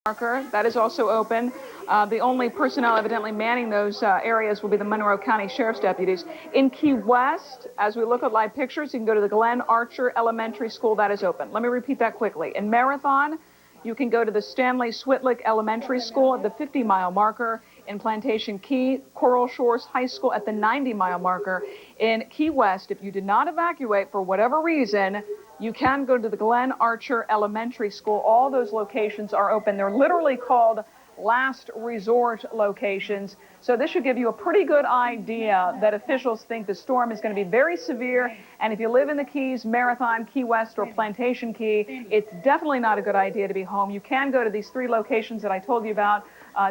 marker. That is also open. The only personnel evidently manning those areas will be the Monroe County Sheriff's deputies. In Key West, as we look at live pictures, you can go to the Glenn Archer Elementary School. That is open. Let me repeat that quickly. In Marathon, you can go to the Stanley Switlick Elementary School at the 50-mile marker. In Plantation Key, Coral Shores High School at the 90-mile marker. In Key West, if you did not evacuate for whatever reason, you can go to the Glenn Archer Elementary School. All those locations are open. They're literally called last resort locations. So this should give you a pretty good idea that officials think the storm is going to be very severe. And if you live in the Keys, Marathon, Key West, or Plantation Key, it's definitely not a good idea to be home. You can go to these 3 locations that I told you about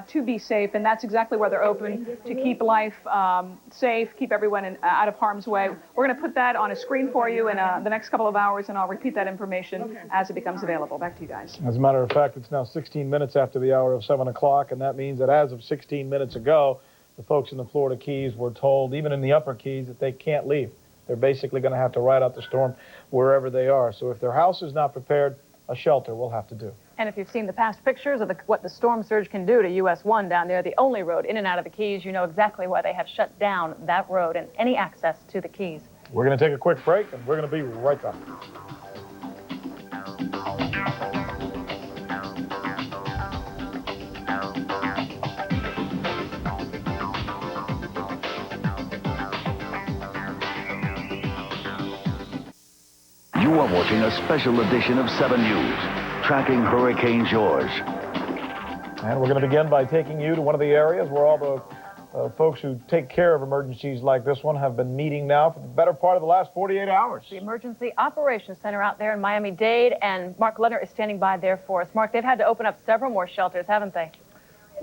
to be safe, and that's exactly where they're open, to keep life safe, keep everyone out of harm's way. We're going to put that on a screen for you in the next couple of hours, and I'll repeat that information as it becomes available. Back to you guys. As a matter of fact, it's now 16 minutes after the hour of 7 o'clock, and that means that as of 16 minutes ago, the folks in the Florida Keys were told, even in the upper Keys, that they can't leave. They're basically going to have to ride out the storm wherever they are. So if their house is not prepared, a shelter will have to do. And if you've seen the past pictures of what the storm surge can do to US 1 down there, the only road in and out of the Keys, you know exactly why they have shut down that road and any access to the Keys. We're going to take a quick break, and we're going to be right back. You are watching a special edition of 7 News, tracking Hurricane George. And we're going to begin by taking you to one of the areas where all the folks who take care of emergencies like this one have been meeting now for the better part of the last 48 hours. The Emergency Operations Center out there in Miami-Dade, and Mark Leonard is standing by there for us. Mark, they've had to open up several more shelters, haven't they?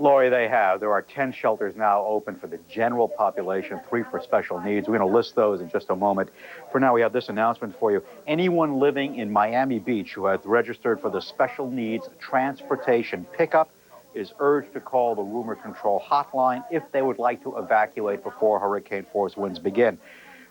Lori, they have. There are 10 shelters now open for the general population, 3 for special needs. We're going to list those in just a moment. For now, we have this announcement for you. Anyone living in Miami Beach who has registered for the special needs transportation pickup is urged to call the rumor control hotline if they would like to evacuate before hurricane force winds begin.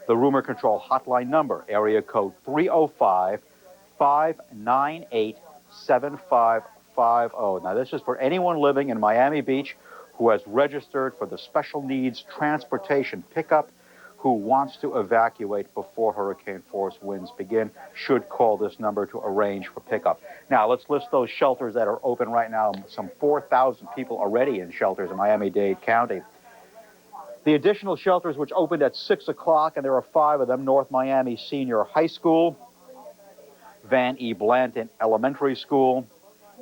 The rumor control hotline number, area code 305-598-7550. Now, this is for anyone living in Miami Beach who has registered for the special needs transportation pickup who wants to evacuate before hurricane force winds begin should call this number to arrange for pickup. Now, let's list those shelters that are open right now. Some 4,000 people already in shelters in Miami-Dade County. The additional shelters which opened at 6 o'clock, and there are 5 of them: North Miami Senior High School, Van E. Blanton Elementary School,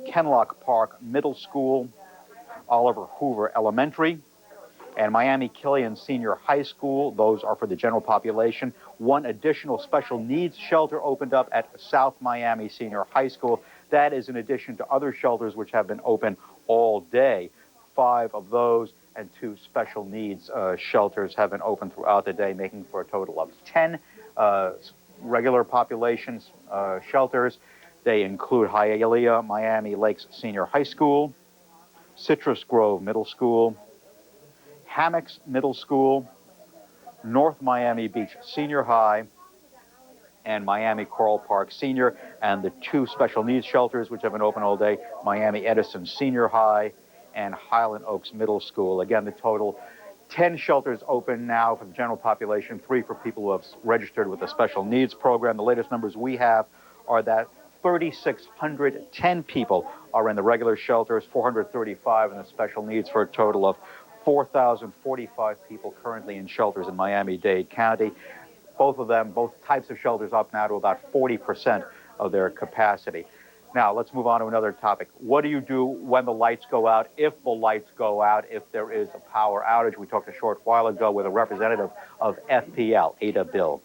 Kenlock Park Middle School, Oliver Hoover Elementary, and Miami Killian Senior High School. Those are for the general population. 1 additional special needs shelter opened up at South Miami Senior High School. That is in addition to other shelters which have been open all day. 5 of those and 2 special needs shelters have been open throughout the day, making for a total of 10 regular populations shelters. They include Hialeah Miami Lakes Senior High School, Citrus Grove Middle School, Hammocks Middle School, North Miami Beach Senior High, and Miami Coral Park Senior, and the 2 special needs shelters which have been open all day, Miami Edison Senior High and Highland Oaks Middle School. Again, the total 10 shelters open now for the general population, 3 for people who have registered with the special needs program. The latest numbers we have are that 3,610 people are in the regular shelters, 435 in the special needs, for a total of 4,045 people currently in shelters in Miami-Dade County. Both types of shelters up now to about 40% of their capacity. Now, let's move on to another topic. What do you do when the lights go out, if the lights go out, if there is a power outage? We talked a short while ago with a representative of FPL, Ada Bill.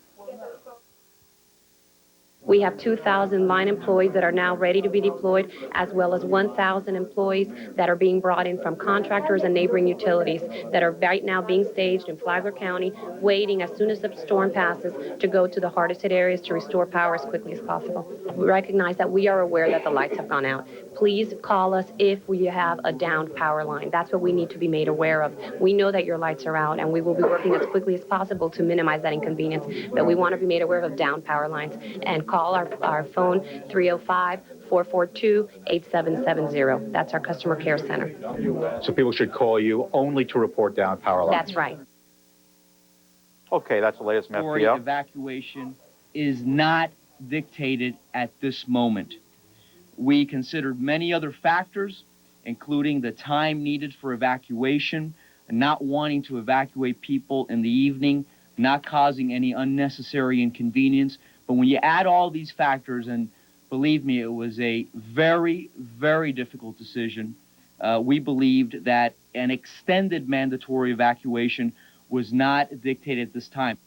We have 2,000 line employees that are now ready to be deployed, as well as 1,000 employees that are being brought in from contractors and neighboring utilities that are right now being staged in Flagler County, waiting as soon as the storm passes to go to the hardest hit areas to restore power as quickly as possible. We recognize that we are aware that the lights have gone out. Please call us if we have a downed power line. That's what we need to be made aware of. We know that your lights are out, and we will be working as quickly as possible to minimize that inconvenience, but we want to be made aware of downed power lines, and call call our phone, 305-442-8770. That's our customer care center. So people should call you only to report down power lines. That's right. Okay, that's the latest from Mandatory FPL. evacuation is not dictated at this moment. We considered many other factors, including the time needed for evacuation, not wanting to evacuate people in the evening, not causing any unnecessary inconvenience. But when you add all these factors, and believe me, it was a very, very difficult decision, we believed that an extended mandatory evacuation was not dictated at this time.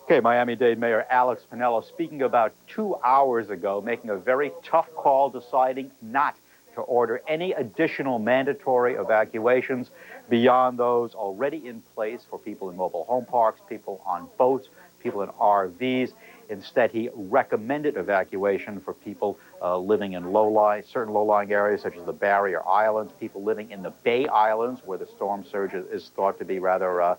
Okay, Miami-Dade Mayor Alex Piniella speaking about 2 hours ago, making a very tough call, deciding not to order any additional mandatory evacuations beyond those already in place for people in mobile home parks, people on boats, people in RVs. Instead, he recommended evacuation for people living in certain low-lying areas such as the Barrier Islands, people living in the Bay Islands where the storm surge is thought to be rather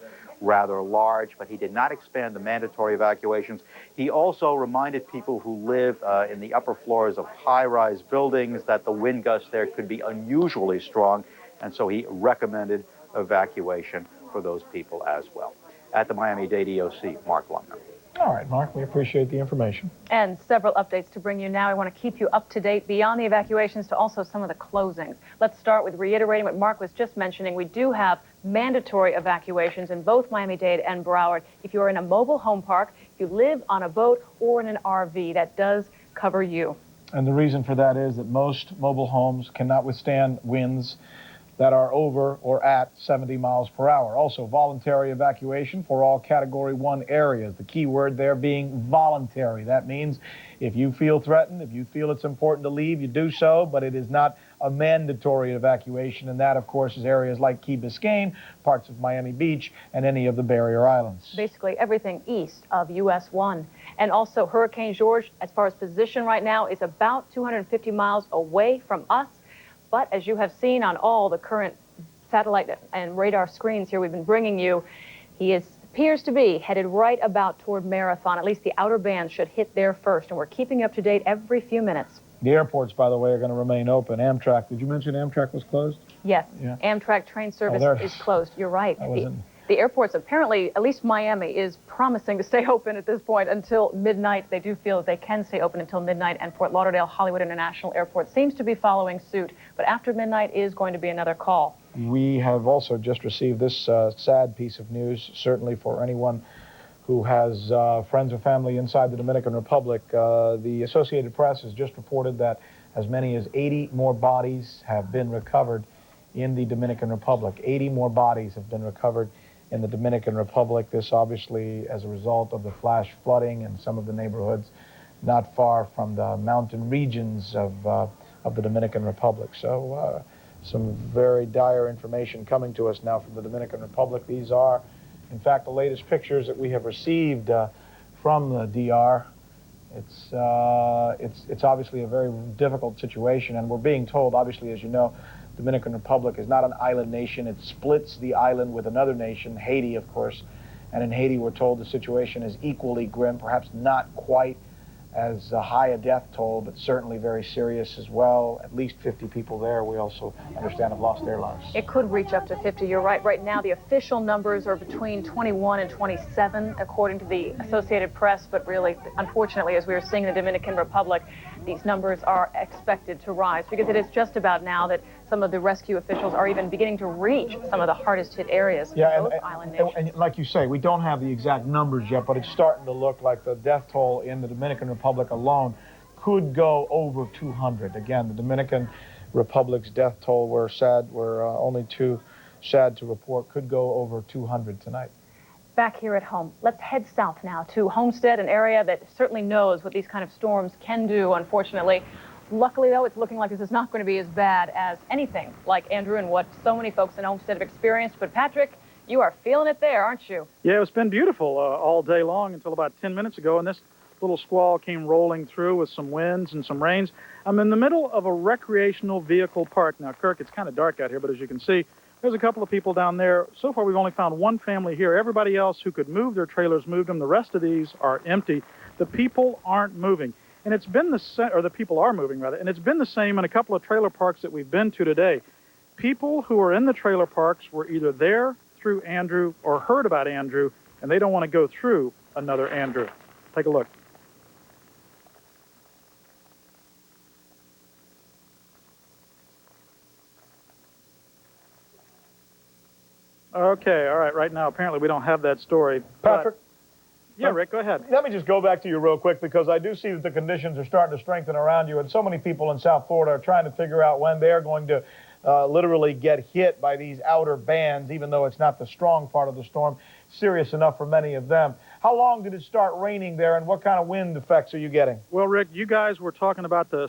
large, but he did not expand the mandatory evacuations. He also reminded people who live in the upper floors of high-rise buildings that the wind gusts there could be unusually strong, and so he recommended evacuation for those people as well. At the Miami-Dade EOC, Mark Lumner. All right, Mark, we appreciate the information. And several updates to bring you now. I want to keep you up to date beyond the evacuations to also some of the closings. Let's start with reiterating what Mark was just mentioning. We do have mandatory evacuations in both Miami-Dade and Broward. If you're in a mobile home park, if you live on a boat or in an RV, that does cover you. And the reason for that is that most mobile homes cannot withstand winds that are over or at 70 miles per hour. Also, voluntary evacuation for all Category 1 areas. The key word there being voluntary. That means if you feel threatened, if you feel it's important to leave, you do so, but it is not a mandatory evacuation, and that, of course, is areas like Key Biscayne, parts of Miami Beach, and any of the Barrier Islands. Basically everything east of US 1. And also Hurricane George, as far as position right now, is about 250 miles away from us. But as you have seen on all the current satellite and radar screens here we've been bringing you, he appears to be headed right about toward Marathon. At least the outer bands should hit there first, and we're keeping you up to date every few minutes. The airports, by the way, are going to remain open. Amtrak, did you mention Amtrak was closed? Yes, Yeah. Amtrak train service is closed. You're right. The airports, apparently, at least Miami, is promising to stay open at this point until midnight. They do feel that they can stay open until midnight, and Fort Lauderdale Hollywood International Airport seems to be following suit. But after midnight is going to be another call. We have also just received this sad piece of news, certainly for anyone who has friends or family inside the Dominican Republic. The Associated Press has just reported that as many as 80 more bodies have been recovered in the Dominican Republic. 80 more bodies have been recovered in the Dominican Republic. This obviously as a result of the flash flooding in some of the neighborhoods not far from the mountain regions of the Dominican Republic. So some very dire information coming to us now from the Dominican Republic. These are, in fact, the latest pictures that we have received from the DR. It's obviously a very difficult situation, and we're being told, obviously, as you know, Dominican Republic is not an island nation. It splits the island with another nation, Haiti, of course. And in Haiti, we're told the situation is equally grim, perhaps not quite as high a death toll, but certainly very serious as well. At least 50 people there, we also understand, have lost their lives. It could reach up to 50. You're right. Right now, the official numbers are between 21 and 27, according to the Associated Press. But really, unfortunately, as we are seeing in the Dominican Republic, these numbers are expected to rise, because it is just about now that some of the rescue officials are even beginning to reach some of the hardest hit areas in both island nations. And like you say, we don't have the exact numbers yet, but it's starting to look like the death toll in the Dominican Republic alone could go over 200. Again, the Dominican Republic's death toll, we're only too sad to report, could go over 200 tonight. Back here at home, let's head south now to Homestead, an area that certainly knows what these kind of storms can do, unfortunately. Luckily, though, it's looking like this is not going to be as bad as anything like Andrew and what so many folks in Homestead have experienced. But Patrick, you are feeling it there, aren't you? Yeah, it's been beautiful all day long until about 10 minutes ago, and this little squall came rolling through with some winds and some rains. I'm in the middle of a recreational vehicle park. Now, Kirk, it's kind of dark out here, but as you can see, there's a couple of people down there. So far, we've only found one family here. Everybody else who could move their trailers moved them. The rest of these are empty. The people aren't moving. And it's been the same, or the people are moving, rather, and it's been the same in a couple of trailer parks that we've been to today. People who are in the trailer parks were either there through Andrew or heard about Andrew, and they don't want to go through another Andrew. Take a look. Okay, all right, right now, apparently we don't have that story. Patrick? Yeah, Rick, go ahead. Let me just go back to you real quick, because I do see that the conditions are starting to strengthen around you, and so many people in South Florida are trying to figure out when they're going to literally get hit by these outer bands, even though it's not the strong part of the storm. Serious enough for many of them. How long did it start raining there, and what kind of wind effects are you getting? Well, Rick, you guys were talking about the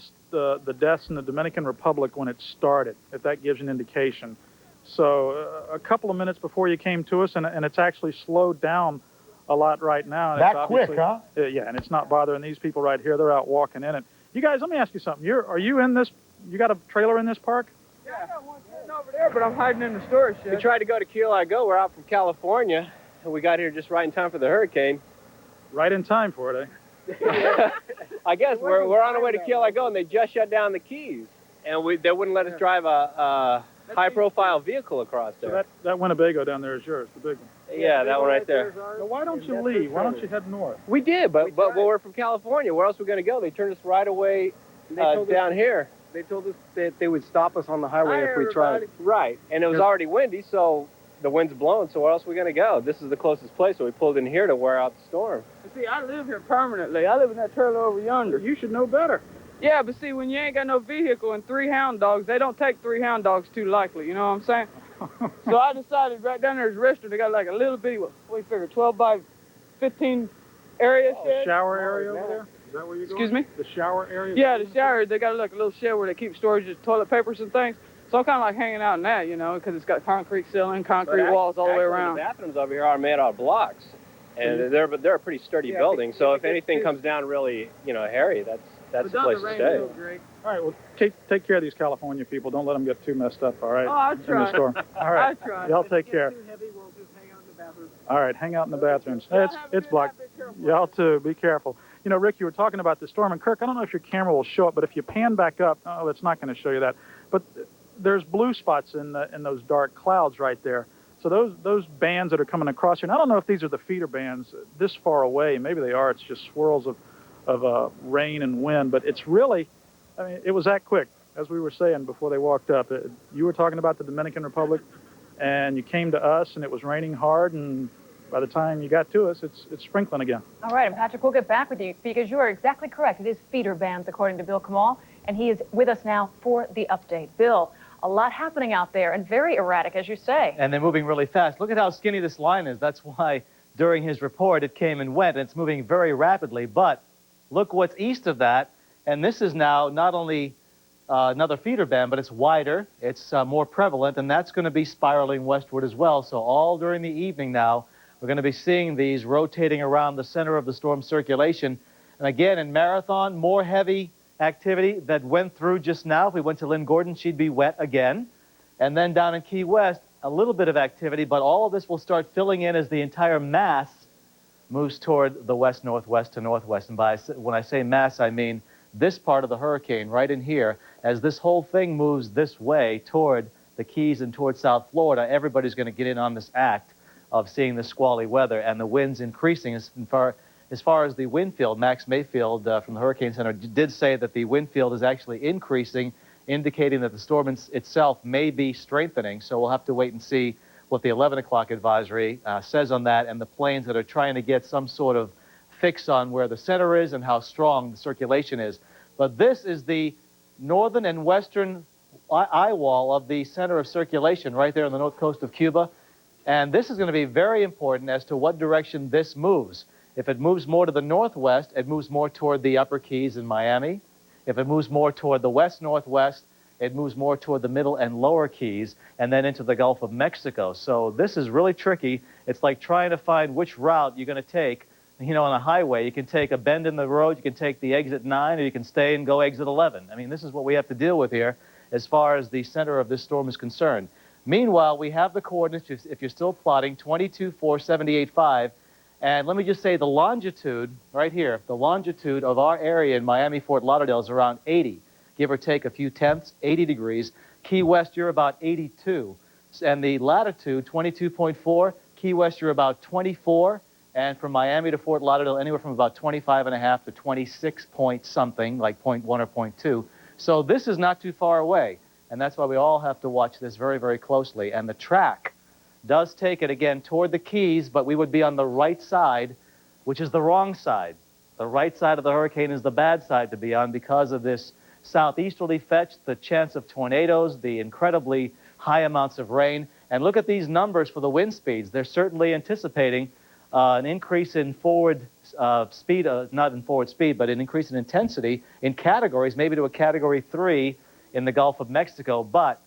deaths in the Dominican Republic when it started, if that gives you an indication. So a couple of minutes before you came to us, and it's actually slowed down a lot right now. And that quick, huh? Yeah, and it's not bothering these people right here. They're out walking in it. You guys, let me ask you something. Are you in this? You got a trailer in this park? Yeah, I got one sitting over there, but I'm hiding in the storage shed. We tried to go to Key Largo. We're out from California, and we got here just right in time for the hurricane. Right in time for it, eh? I guess we're on our way to Key Largo, and they just shut down the Keys, and they wouldn't let us drive a high-profile vehicle across there. So that Winnebago down there is yours, the big one. Yeah, that one right there. So why don't you leave? Why don't you head north? We did, but we're from California. Where else are we going to go? They turned us right away down here. They told us that they would stop us on the highway if we tried. Right, and it was already windy, so the wind's blowing, so where else are we going to go? This is the closest place, so we pulled in here to wear out the storm. See, I live here permanently. I live in that trailer over yonder. You should know better. Yeah, but see, when you ain't got no vehicle and 3 hound dogs, they don't take 3 hound dogs too likely, you know what I'm saying? So I decided right down there's a restaurant. They got like a little bitty, what do you figure, 12 by 15 area shed? Shower area over there? Is that where you're going? Excuse me? The shower area? Yeah, the shower. They got like a little shed where they keep storage of toilet papers and things. So I'm kind of like hanging out in that, you know, because it's got concrete ceiling, concrete walls all the way around. The bathrooms over here are made out of blocks, and they're a pretty sturdy building. So if anything comes down really, hairy, that's the place to stay. All right, well, take care of these California people. Don't let them get too messed up, all right? Oh, I'll try. In the storm. All right. I'll try. Y'all take care. All right, hang out in the bathrooms. It's blocked. Y'all too, be careful. You know, Rick, you were talking about the storm, and Kirk, I don't know if your camera will show it, but if you pan back up, oh, it's not going to show you that. But there's blue spots in those dark clouds right there. So those bands that are coming across here, and I don't know if these are the feeder bands this far away. Maybe they are. It's just swirls of rain and wind, but it's really, I mean, it was that quick, as we were saying before they walked up. You were talking about the Dominican Republic, and you came to us, and it was raining hard, and by the time you got to us, it's sprinkling again. All right, and Patrick, we'll get back with you, because you are exactly correct. It is feeder bands, according to Bill Kamal, and he is with us now for the update. Bill, a lot happening out there, and very erratic, as you say. And they're moving really fast. Look at how skinny this line is. That's why, during his report, it came and went, and it's moving very rapidly. But look what's east of that, and this is now not only another feeder band, but it's wider, it's more prevalent, and that's going to be spiraling westward as well. So all during the evening now, we're going to be seeing these rotating around the center of the storm circulation. And again, in Marathon, more heavy activity that went through just now. If we went to Lynn Gordon, she'd be wet again. And then down in Key West, a little bit of activity, but all of this will start filling in as the entire mass moves toward the west, northwest to northwest. And when I say mass, I mean this part of the hurricane right in here. As this whole thing moves this way toward the Keys and toward South Florida, everybody's going to get in on this act of seeing the squally weather and the winds increasing. As far as the wind field, Max Mayfield from the Hurricane Center did say that the wind field is actually increasing, indicating that the storm itself may be strengthening. So we'll have to wait and see what the 11 o'clock advisory says on that, and the planes that are trying to get some sort of fix on where the center is and how strong the circulation is. But this is the northern and western eye wall of the center of circulation right there on the north coast of Cuba. And this is going to be very important as to what direction this moves. If it moves more to the northwest, it moves more toward the upper Keys in Miami. If it moves more toward the west-northwest, it moves more toward the middle and lower Keys, and then into the Gulf of Mexico. So this is really tricky. It's like trying to find which route you're going to take. You know, on a highway, you can take a bend in the road, you can take the exit 9, or you can stay and go exit 11. I mean, this is what we have to deal with here as far as the center of this storm is concerned. Meanwhile, we have the coordinates, if you're still plotting, 22, 4, 78, 5, And let me just say the longitude, right here, the longitude of our area in Miami, Fort Lauderdale is around 80, give or take a few tenths, 80 degrees. Key West, you're about 82. And the latitude, 22.4. Key West, you're about 24. And from Miami to Fort Lauderdale, anywhere from about 25.5 to 26 point something, like 0.1 or 0.2. So this is not too far away. And that's why we all have to watch this very, very closely. And the track does take it, again, toward the Keys, but we would be on the right side, which is the wrong side. The right side of the hurricane is the bad side to be on because of this southeasterly fetch, the chance of tornadoes, the incredibly high amounts of rain. And look at these numbers for the wind speeds. They're certainly anticipating an increase in forward speed, not in forward speed, but an increase in intensity in categories, maybe to a Category 3 in the Gulf of Mexico, but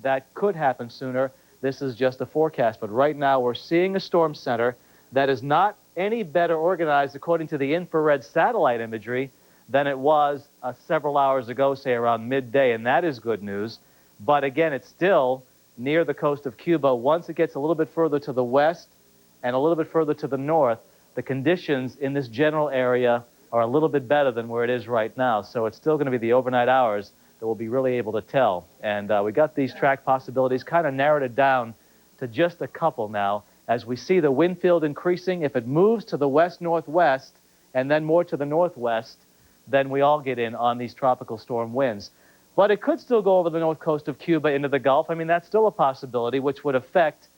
that could happen sooner. This is just a forecast, but right now we're seeing a storm center that is not any better organized according to the infrared satellite imagery than it was several hours ago, say around midday, and that is good news. But again, it's still near the coast of Cuba. Once it gets a little bit further to the west and a little bit further to the north, the conditions in this general area are a little bit better than where it is right now. So it's still going to be the overnight hours that we'll be really able to tell. And we got these track possibilities, kind of narrowed it down to just a couple now. As we see the wind field increasing, if it moves to the west-northwest and then more to the northwest, then we all get in on these tropical storm winds. But it could still go over the north coast of Cuba into the Gulf. I mean, that's still a possibility, which would affect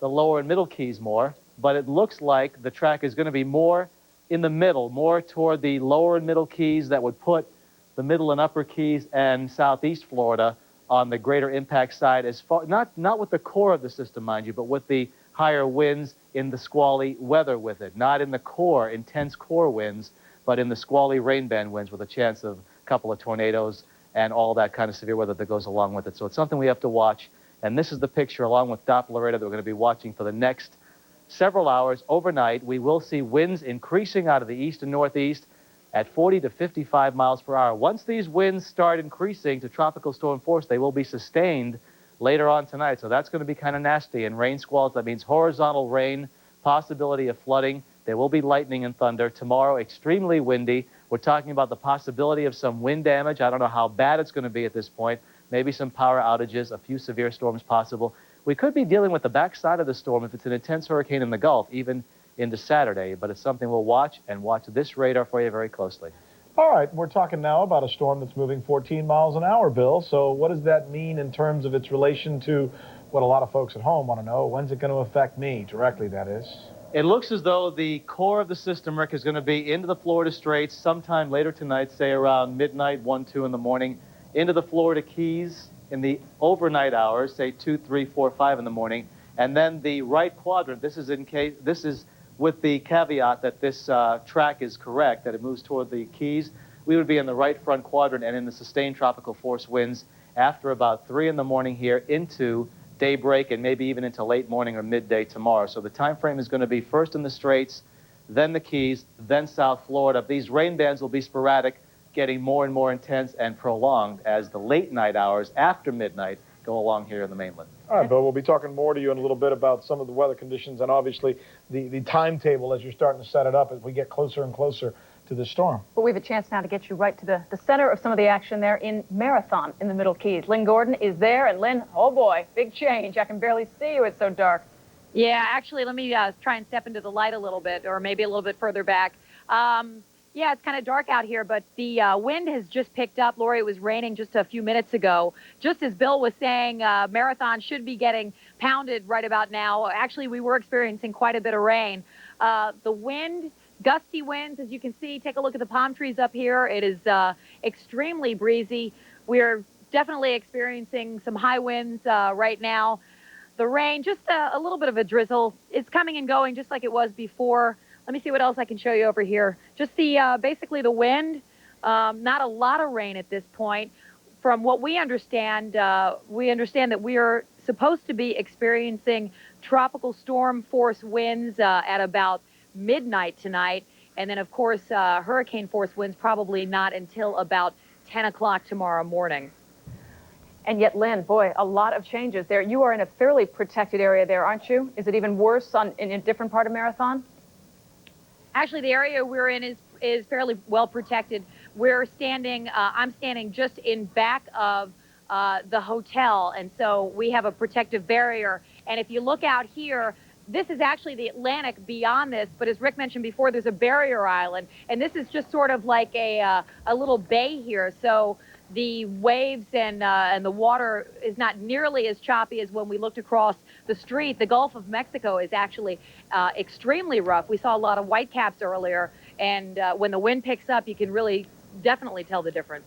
the lower and middle Keys more. But it looks like the track is going to be more in the middle, more toward the lower and middle Keys. That would put the middle and upper Keys and southeast Florida on the greater impact side, as far not with the core of the system, mind you, but with the higher winds in the squally weather with it. Not in the core, intense core winds, but in the squally rain band winds with a chance of a couple of tornadoes and all that kind of severe weather that goes along with it. So it's something we have to watch. And this is the picture along with Doppler radar that we're going to be watching for the next several hours. Overnight, we will see winds increasing out of the east and northeast at 40 to 55 miles per hour. Once these winds start increasing to tropical storm force, they will be sustained later on tonight. So that's going to be kind of nasty. And rain squalls, that means horizontal rain, possibility of flooding. There will be lightning and thunder. Tomorrow, extremely windy. We're talking about the possibility of some wind damage. I don't know how bad it's going to be at this point. Maybe some power outages, a few severe storms possible. We could be dealing with the backside of the storm if it's an intense hurricane in the Gulf, even into Saturday, but it's something we'll watch, and watch this radar for you very closely. All right, we're talking now about a storm that's moving 14 miles an hour, Bill. So what does that mean in terms of its relation to what a lot of folks at home want to know? When's it going to affect me directly, that is? It looks as though the core of the system, Rick, is going to be into the Florida Straits sometime later tonight, say around midnight, 1, 2 in the morning, into the Florida Keys in the overnight hours, say 2, 3, 4, 5 in the morning, and then the right quadrant. This is with the caveat that this track is correct, that it moves toward the Keys. We would be in the right front quadrant and in the sustained tropical force winds after about 3 in the morning here into daybreak and maybe even into late morning or midday tomorrow. So the time frame is going to be first in the Straits, then the Keys, then South Florida. These rain bands will be sporadic, getting more and more intense and prolonged as the late night hours after midnight go along here in the mainland. All right, Bill, we'll be talking more to you in a little bit about some of the weather conditions and obviously the timetable as you're starting to set it up as we get closer and closer to the storm. But we have a chance now to get you right to the center of some of the action there in Marathon in the Middle Keys. Lynn Gordon is there, and Lynn, oh boy, big change. I can barely see you, it's so dark. Yeah, actually, let me try and step into the light a little bit, or maybe a little bit further back. Yeah, it's kind of dark out here, but the wind has just picked up. Lori, it was raining just a few minutes ago. Just as Bill was saying, Marathon should be getting pounded right about now. Actually, we were experiencing quite a bit of rain. The wind, gusty winds, as you can see, take a look at the palm trees up here. It is extremely breezy. We're definitely experiencing some high winds right now. The rain, just a little bit of a drizzle. It's coming and going just like it was before. Let me see what else I can show you over here. Just the basically the wind, not a lot of rain at this point. From what we understand that we are supposed to be experiencing tropical storm force winds at about midnight tonight. And then, of course, hurricane force winds probably not until about 10 o'clock tomorrow morning. And yet, Lynn, boy, a lot of changes there. You are in a fairly protected area there, aren't you? Is it even worse in a different part of Marathon? Actually, the area we're in is fairly well protected. We're standing, I'm standing just in back of the hotel, and so we have a protective barrier. And if you look out here, this is actually the Atlantic beyond this, but as Rick mentioned before, there's a barrier island, and this is just sort of like a little bay here. So the waves and the water is not nearly as choppy as when we looked across the street. The Gulf of Mexico is actually extremely rough. We saw a lot of whitecaps earlier, and when the wind picks up, you can really definitely tell the difference.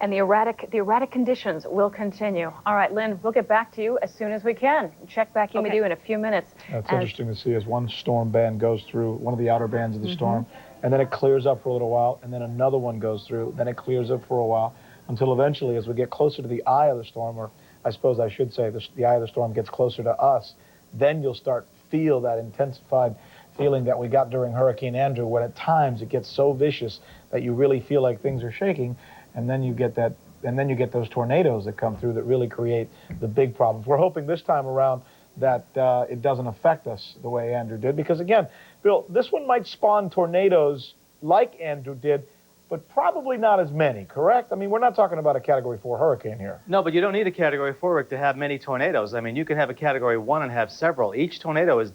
And the erratic conditions will continue. All right, Lynn, we'll get back to you as soon as we can. Check back in with you in a few minutes. That's interesting to see as one storm band goes through, one of the outer bands of the storm, and then it clears up for a little while, and then another one goes through, then it clears up for a while, until eventually, as we get closer to the eye of the storm, or I suppose I should say the eye of the storm gets closer to us, then you'll start feel that intensified feeling that we got during Hurricane Andrew, when at times it gets so vicious that you really feel like things are shaking. And then you get that, and then you get those tornadoes that come through that really create the big problems. We're hoping this time around that it doesn't affect us the way Andrew did, because again, Bill, this one might spawn tornadoes like Andrew did, but probably not as many, correct? I mean, we're not talking about a Category 4 hurricane here. No, but you don't need a Category 4, Rick, to have many tornadoes. I mean, you can have a Category 1 and have several. Each tornado is,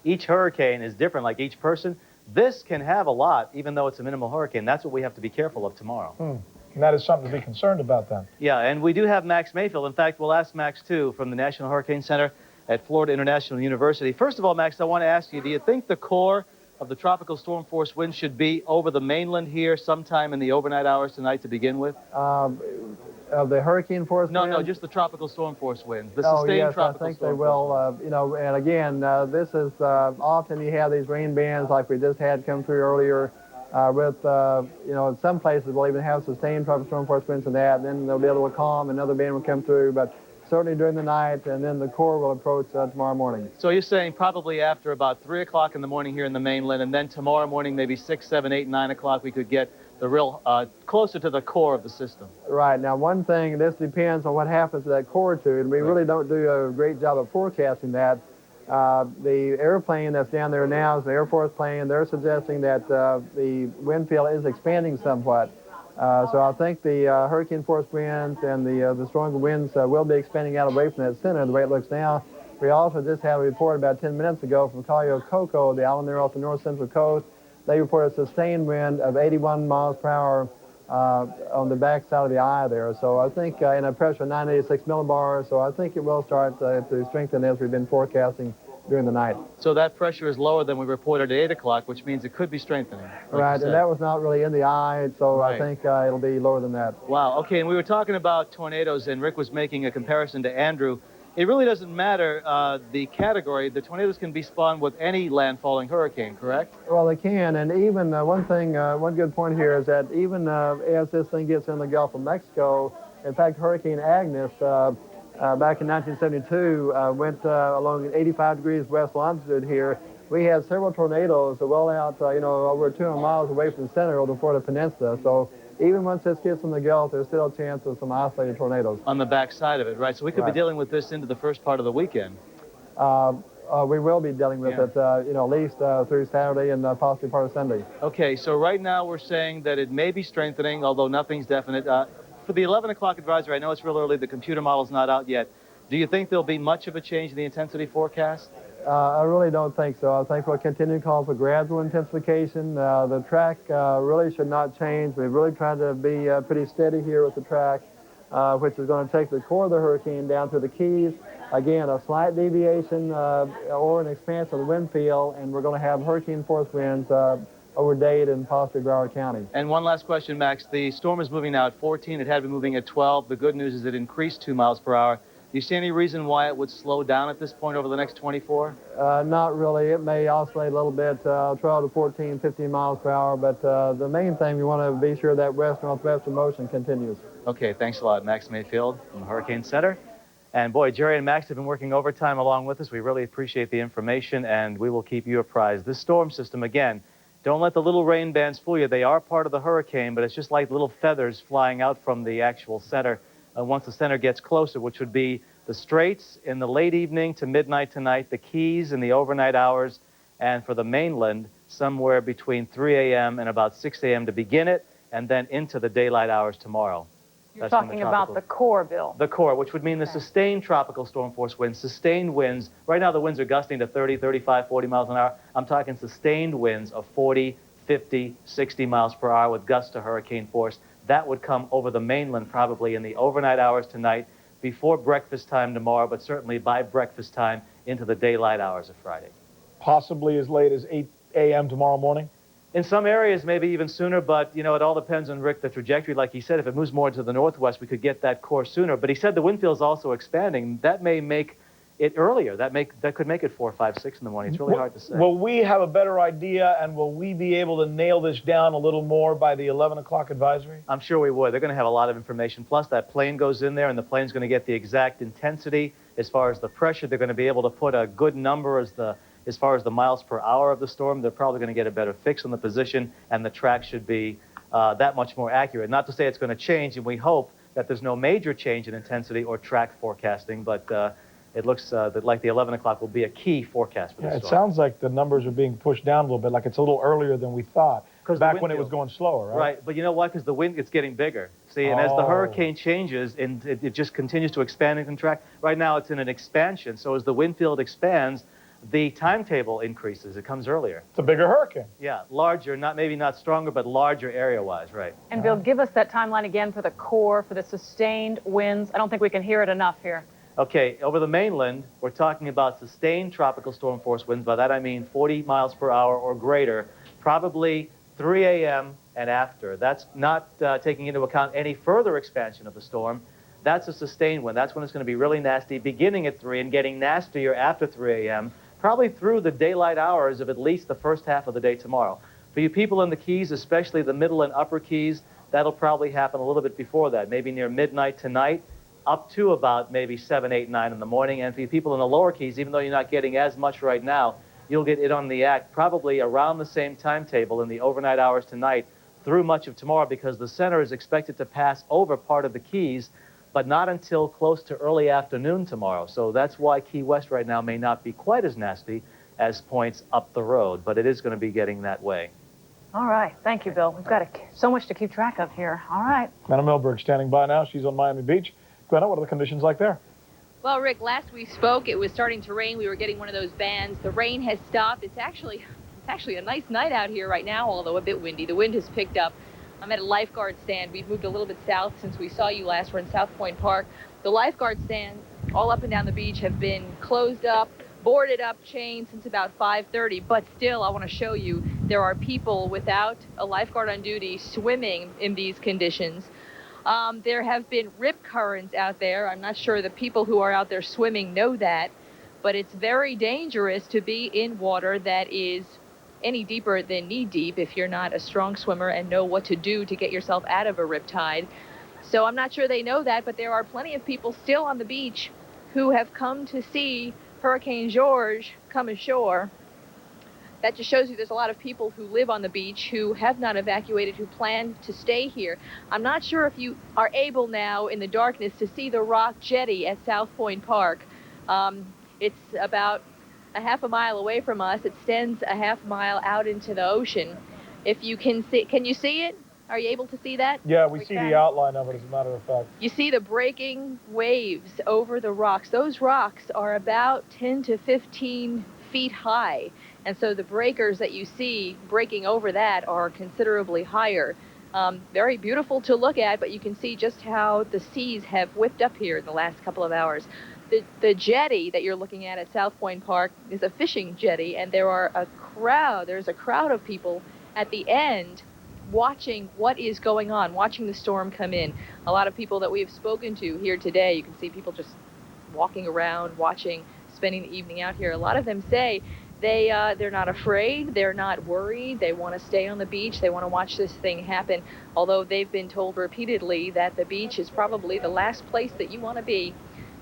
each hurricane is different, like each person. This can have a lot, even though it's a minimal hurricane. That's what we have to be careful of tomorrow. And that is something to be concerned about then. Yeah, and we do have Max Mayfield. In fact, we'll ask Max, too, from the National Hurricane Center at Florida International University. First of all, Max, I want to ask you, do you think the core of the tropical storm force wind should be over the mainland here sometime in the overnight hours tonight to begin with? Of the hurricane force No, wind? no, just the tropical storm force winds. The sustained yes, tropical I think storm they will. You know, and again, this is often you have these rain bands like we just had come through earlier. You know, in some places we'll even have sustained tropical storm force winds and that, and then they'll be able to calm, another band will come through, but certainly during the night, and then the core will approach tomorrow morning. So you're saying probably after about 3 o'clock in the morning here in the mainland, and then tomorrow morning, maybe 6, 7, 8, 9 o'clock, we could get the real, closer to the core of the system. Right. Now, one thing, this depends on what happens to that core too, and we really don't do a great job of forecasting that. The airplane that's down there now is the Air Force plane. They're suggesting that the wind field is expanding somewhat. So I think the hurricane force winds and the stronger winds will be expanding out away from that center the way it looks now. We also just had a report about 10 minutes ago from Cayo Coco, the island there off the north central coast. They reported a sustained wind of 81 miles per hour on the back side of the eye there. So I think in a pressure of 986 millibars, so I think it will start to strengthen as we've been forecasting during the night. So that pressure is lower than we reported at 8 o'clock, which means it could be strengthening. Like right, and that was not really in the eye, so I think it'll be lower than that. Wow, okay, and we were talking about tornadoes, and Rick was making a comparison to Andrew. It really doesn't matter the category. The tornadoes can be spawned with any landfalling hurricane, correct? Well, they can, and even one good point here is that even as this thing gets in the Gulf of Mexico, in fact, Hurricane Agnes back in 1972 went along 85 degrees west longitude here. We had several tornadoes well out, you know, over 200 miles away from the center of the Florida Peninsula. So even once this gets in the Gulf, there's still a chance of some isolated tornadoes. On the back side of it, right? So we could be dealing with this into the first part of the weekend. We will be dealing with it, you know, at least through Saturday and possibly part of Sunday. Okay, so right now we're saying that it may be strengthening, although nothing's definite. For the 11 o'clock advisory, I know it's real early, the computer model's not out yet. Do you think there'll be much of a change in the intensity forecast? I really don't think so. I think we'll continue to call for gradual intensification. The track really should not change. We've really tried to be pretty steady here with the track, which is going to take the core of the hurricane down to the Keys. Again, a slight deviation or an expansion of the wind field, and we're going to have hurricane force winds over Dade and possibly Broward County. And one last question, Max. The storm is moving now at 14. It had been moving at 12. The good news is it increased 2 miles per hour. Do you see any reason why it would slow down at this point over the next 24? Not really. It may oscillate a little bit, 12 to 14, 15 miles per hour, but the main thing, we want to be sure that west-northwestern motion continues. Okay, thanks a lot. Max Mayfield from the Hurricane Center. And boy, Jerry and Max have been working overtime along with us. We really appreciate the information, and we will keep you apprised. This storm system, again, don't let the little rain bands fool you. They are part of the hurricane, but it's just like little feathers flying out from the actual center. Once the center gets closer, which would be the Straits in the late evening to midnight tonight, the Keys in the overnight hours, and for the mainland, somewhere between 3 a.m. and about 6 a.m. to begin it, and then into the daylight hours tomorrow. You're talking about the core, Bill. The core, which would mean the sustained tropical storm force winds, sustained winds. Right now the winds are gusting to 30, 35, 40 miles an hour. I'm talking sustained winds of 40, 50, 60 miles per hour with gusts to hurricane force. That would come over the mainland probably in the overnight hours tonight, before breakfast time tomorrow, but certainly by breakfast time into the daylight hours of Friday. Possibly as late as 8 a.m. tomorrow morning? In some areas, maybe even sooner, but, you know, it all depends on, Rick, the trajectory. Like he said, if it moves more to the northwest, we could get that core sooner. But he said the wind field is also expanding. That may make it earlier. That could make it 4, 5, 6 in the morning. It's really hard to say. Will we have a better idea, and will we be able to nail this down a little more by the 11 o'clock advisory? I'm sure we would. They're going to have a lot of information. Plus, that plane goes in there, and the plane's going to get the exact intensity as far as the pressure. They're going to be able to put a good number as far as the miles per hour of the storm. They're probably going to get a better fix on the position, and the track should be that much more accurate. Not to say it's going to change, and we hope that there's no major change in intensity or track forecasting, but it looks that like the 11 o'clock will be a key forecast for the storm. It sounds like the numbers are being pushed down a little bit, like it's a little earlier than we thought, back when it was going slower, right? Right, but you know what? Because the wind is getting bigger. See, and as the hurricane changes, and it just continues to expand and contract, right now it's in an expansion. So as the wind field expands, the timetable increases. It comes earlier. It's a bigger hurricane. Yeah, larger, maybe not stronger, but larger area-wise, right. And Bill, give us that timeline again for the core, for the sustained winds. I don't think we can hear it enough here. Okay, over the mainland, we're talking about sustained tropical storm force winds. By that I mean 40 miles per hour or greater, probably 3 a.m. and after. That's not taking into account any further expansion of the storm. That's a sustained wind. That's when it's going to be really nasty, beginning at 3 and getting nastier after 3 a.m., probably through the daylight hours of at least the first half of the day tomorrow. For you people in the Keys, especially the middle and upper Keys, that'll probably happen a little bit before that, maybe near midnight tonight, up to about maybe 7, 8, 9 in the morning. And for you people in the lower Keys, even though you're not getting as much right now, you'll get it on the act probably around the same timetable in the overnight hours tonight through much of tomorrow, because the center is expected to pass over part of the Keys, but not until close to early afternoon tomorrow. So that's why Key West right now may not be quite as nasty as points up the road, but it is going to be getting that way. All right. Thank you, Bill. We've got so much to keep track of here. All right. Glenna Milberg standing by now. She's on Miami Beach. Glenna, what are the conditions like there? Well, Rick, last we spoke, it was starting to rain. We were getting one of those bands. The rain has stopped. It's actually a nice night out here right now, although a bit windy. The wind has picked up. I'm at a lifeguard stand. We've moved a little bit south since we saw you last. We're in South Point Park. The lifeguard stands all up and down the beach have been closed up, boarded up, chained since about 5:30. But still, I want to show you, there are people without a lifeguard on duty swimming in these conditions. There have been rip currents out there. I'm not sure the people who are out there swimming know that, but it's very dangerous to be in water that is any deeper than knee deep if you're not a strong swimmer and know what to do to get yourself out of a riptide. So I'm not sure they know that, but there are plenty of people still on the beach who have come to see Hurricane George come ashore. That just shows you there's a lot of people who live on the beach who have not evacuated, who plan to stay here. I'm not sure if you are able now in the darkness to see the rock jetty at South Point Park. It's about a half a mile away from us. It extends a half mile out into the ocean. If you can see, can you see it? Are you able to see that? Yeah, we see the outline of it, as a matter of fact. You see the breaking waves over the rocks. Those rocks are about 10 to 15 feet high. And so the breakers that you see breaking over that are considerably higher. Very beautiful to look at, but you can see just how the seas have whipped up here in the last couple of hours. The jetty that you're looking at South Point Park is a fishing jetty, and there's a crowd of people at the end watching what is going on, watching the storm come in. A lot of people that we have spoken to here today, you can see people just walking around, watching, spending the evening out here. A lot of them say they're not afraid, they're not worried, they want to stay on the beach, they want to watch this thing happen, although they've been told repeatedly that the beach is probably the last place that you want to be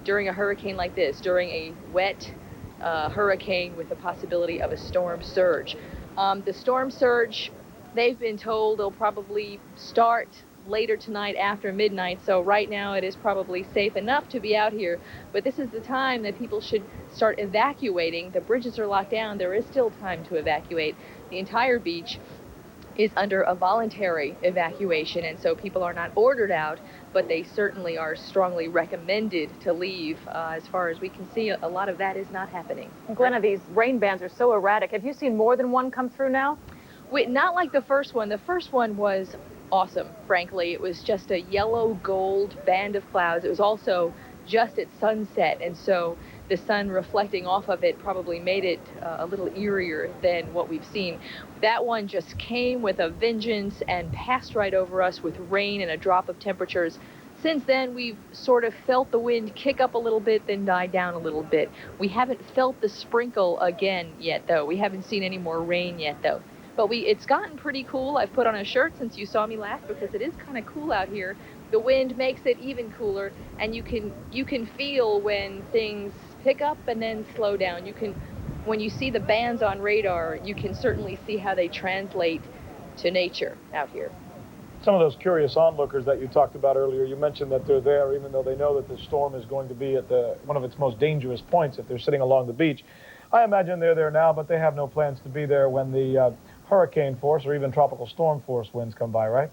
during a hurricane like this, during a wet hurricane with the possibility of a storm surge. The storm surge, they've been told, they'll probably start later tonight after midnight, so right now it is probably safe enough to be out here. But this is the time that people should start evacuating. The bridges are locked down. There is still time to evacuate. The entire beach is under a voluntary evacuation, and so people are not ordered out, but they certainly are strongly recommended to leave. As far as we can see, a lot of that is not happening. Glenna, these rain bands are so erratic. Have you seen more than one come through now? Not like the first one. The first one was awesome, frankly. It was just a yellow gold band of clouds. It was also just at sunset, and so the sun reflecting off of it probably made it a little eerier than what we've seen. That one just came with a vengeance and passed right over us with rain and a drop of temperatures. Since then, we've sort of felt the wind kick up a little bit, then die down a little bit. We haven't felt the sprinkle again yet, though. We haven't seen any more rain yet, though. But it's gotten pretty cool. I've put on a shirt since you saw me last because it is kind of cool out here. The wind makes it even cooler, and you can feel when things pick up and then slow down. When you see the bands on radar, you can certainly see how they translate to nature out here. Some of those curious onlookers that you talked about earlier, you mentioned that they're there even though they know that the storm is going to be at one of its most dangerous points if they're sitting along the beach. I imagine they're there now, but they have no plans to be there when the hurricane force or even tropical storm force winds come by, right?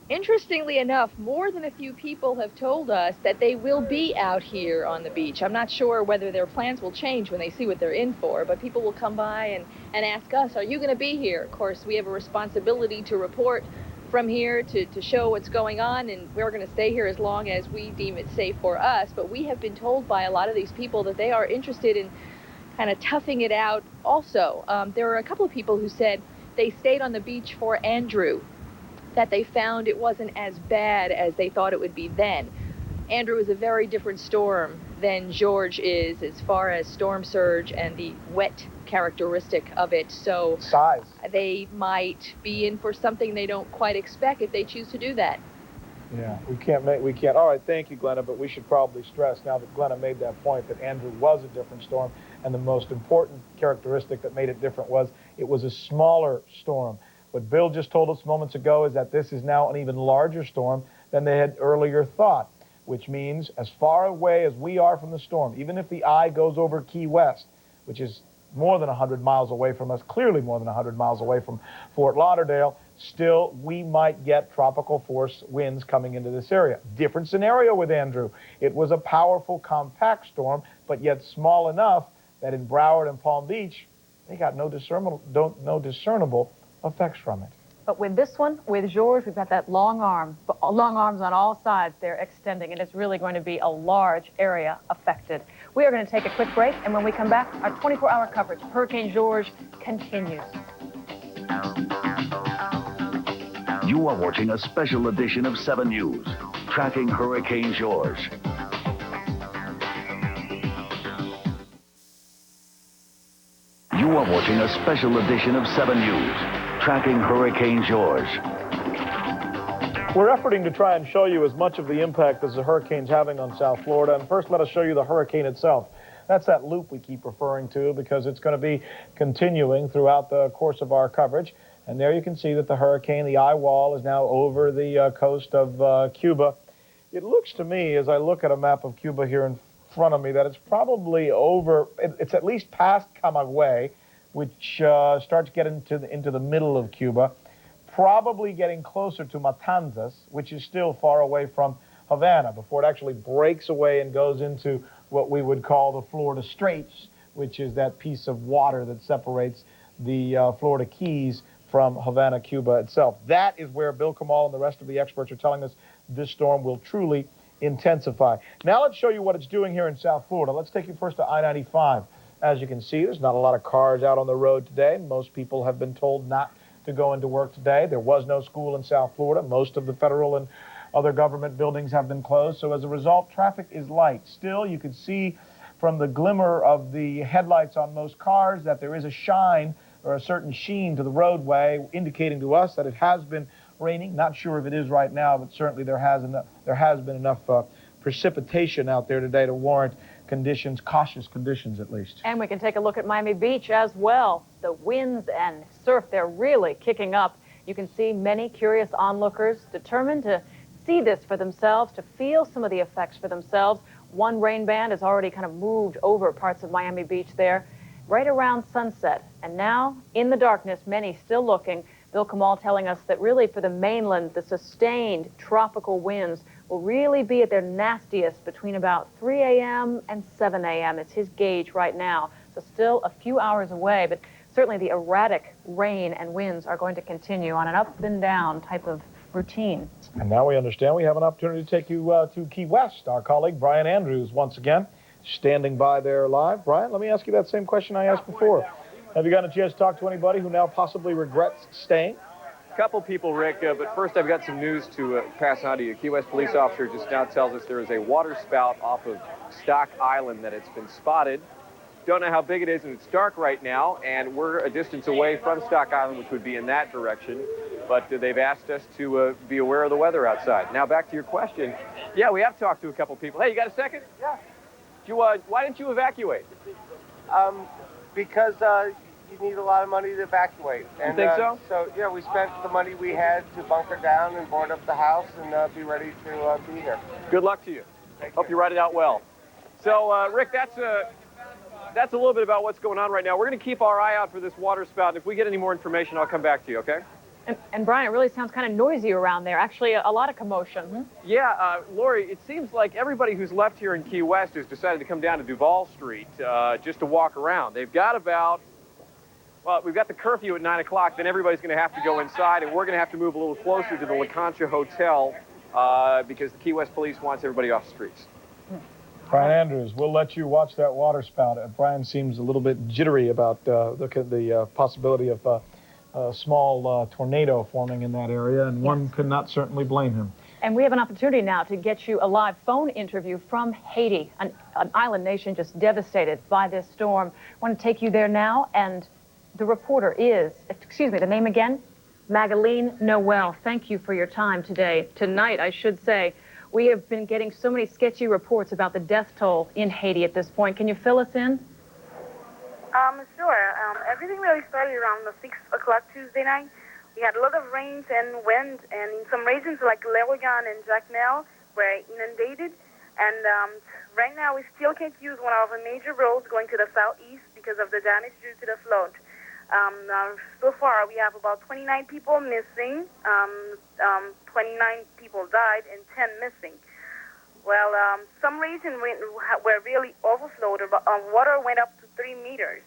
Interestingly enough, more than a few people have told us that they will be out here on the beach. I'm not sure whether their plans will change when they see what they're in for, but people will come by and ask us, are you going to be here? Of course, we have a responsibility to report from here to show what's going on, and we're going to stay here as long as we deem it safe for us. But we have been told by a lot of these people that they are interested in kind of toughing it out also. There were a couple of people who said they stayed on the beach for Andrew, that they found it wasn't as bad as they thought it would be then. Andrew is a very different storm than George is as far as storm surge and the wet characteristic of it. So size. They might be in for something they don't quite expect if they choose to do that. Yeah, we can't. All right, thank you, Glenna, but we should probably stress now that Glenna made that point that Andrew was a different storm, and the most important characteristic that made it different was it was a smaller storm. What Bill just told us moments ago is that this is now an even larger storm than they had earlier thought, which means as far away as we are from the storm, even if the eye goes over Key West, which is more than 100 miles away from us, clearly more than 100 miles away from Fort Lauderdale, still we might get tropical force winds coming into this area. Different scenario with Andrew. It was a powerful, compact storm, but yet small enough that in Broward and Palm Beach, they got no discernible effects from it. But with this one, with George, we've got that long arms on all sides. They're extending, and it's really going to be a large area affected. We are going to take a quick break, and when we come back, our 24-hour coverage of Hurricane George continues. You are watching a special edition of 7 News, tracking Hurricane George. You are watching a special edition of 7 News, tracking Hurricane George. We're efforting to try and show you as much of the impact as the hurricane's having on South Florida. And first, let us show you the hurricane itself. That's that loop we keep referring to because it's going to be continuing throughout the course of our coverage. And there you can see that the hurricane, the eye wall, is now over the coast of Cuba. It looks to me, as I look at a map of Cuba here in front of me, that it's probably over, it's at least past Camagüey, which starts getting into the middle of Cuba, probably getting closer to Matanzas, which is still far away from Havana, before it actually breaks away and goes into what we would call the Florida Straits, which is that piece of water that separates the Florida Keys from Havana, Cuba itself. That is where Bill Kamal and the rest of the experts are telling us this storm will truly intensify. Now let's show you what it's doing here in South Florida. Let's take you first to I-95. As you can see, there's not a lot of cars out on the road today. Most people have been told not to go into work today. There was no school in South Florida. Most of the federal and other government buildings have been closed. So as a result, traffic is light. Still, you can see from the glimmer of the headlights on most cars that there is a shine or a certain sheen to the roadway, indicating to us that it has been raining. Not sure if it is right now, but certainly there has been enough precipitation out there today to warrant conditions, cautious conditions at least. And we can take a look at Miami Beach as well. The winds and surf, they're really kicking up. You can see many curious onlookers determined to see this for themselves, to feel some of the effects for themselves. One rain band has already kind of moved over parts of Miami Beach there, right around sunset. And now, in the darkness, many still looking. Bill Kamal telling us that really for the mainland, the sustained tropical winds will really be at their nastiest between about 3 a.m. and 7 a.m. It's his gauge right now. So still a few hours away, but certainly the erratic rain and winds are going to continue on an up and down type of routine. And now we understand we have an opportunity to take you to Key West. Our colleague Brian Andrews once again standing by there live. Brian, let me ask you that same question I asked before. Have you gotten a chance to talk to anybody who now possibly regrets staying? A couple people, Rick, but first I've got some news to pass on to you. Key West police officer just now tells us there is a water spout off of Stock Island that it's been spotted. Don't know how big it is, and it's dark right now, and we're a distance away from Stock Island, which would be in that direction. But they've asked us to be aware of the weather outside. Now back to your question. Yeah, we have talked to a couple people. Hey, you got a second? Yeah. Why didn't you evacuate? Because you need a lot of money to evacuate. And, you think so? So, yeah, we spent the money we had to bunker down and board up the house and be ready to be here. Good luck to you. Hope you ride it out well. So, Rick, that's a little bit about what's going on right now. We're going to keep our eye out for this water spout. If we get any more information, I'll come back to you, okay? And Brian, it really sounds kind of noisy around there. Actually, a lot of commotion. Yeah, Lori, it seems like everybody who's left here in Key West has decided to come down to Duval Street just to walk around. They've got about, well, we've got the curfew at 9 o'clock, then everybody's going to have to go inside, and we're going to have to move a little closer to the La Concha Hotel because the Key West Police wants everybody off the streets. Brian Andrews, we'll let you watch that water spout. Brian seems a little bit jittery about the possibility of a small tornado forming in that area, and one could not certainly blame him. And we have an opportunity now to get you a live phone interview from Haiti, an island nation just devastated by this storm. I want to take you there now, and the reporter is, excuse me, the name again? Magaline Noel. Thank you for your time tonight, I should say. We have been getting so many sketchy reports about the death toll in Haiti at this point. Can you fill us in? Sure. Everything really started around the 6 o'clock Tuesday night. We had a lot of rains and wind, and in some regions like Leroyan and Jacmel were inundated. And right now we still can't use one of the major roads going to the southeast because of the damage due to the flood. So far we have about 29 people missing, 29 people died, and 10 missing. Well, some regions were really overflowed. Water went up to 3 meters.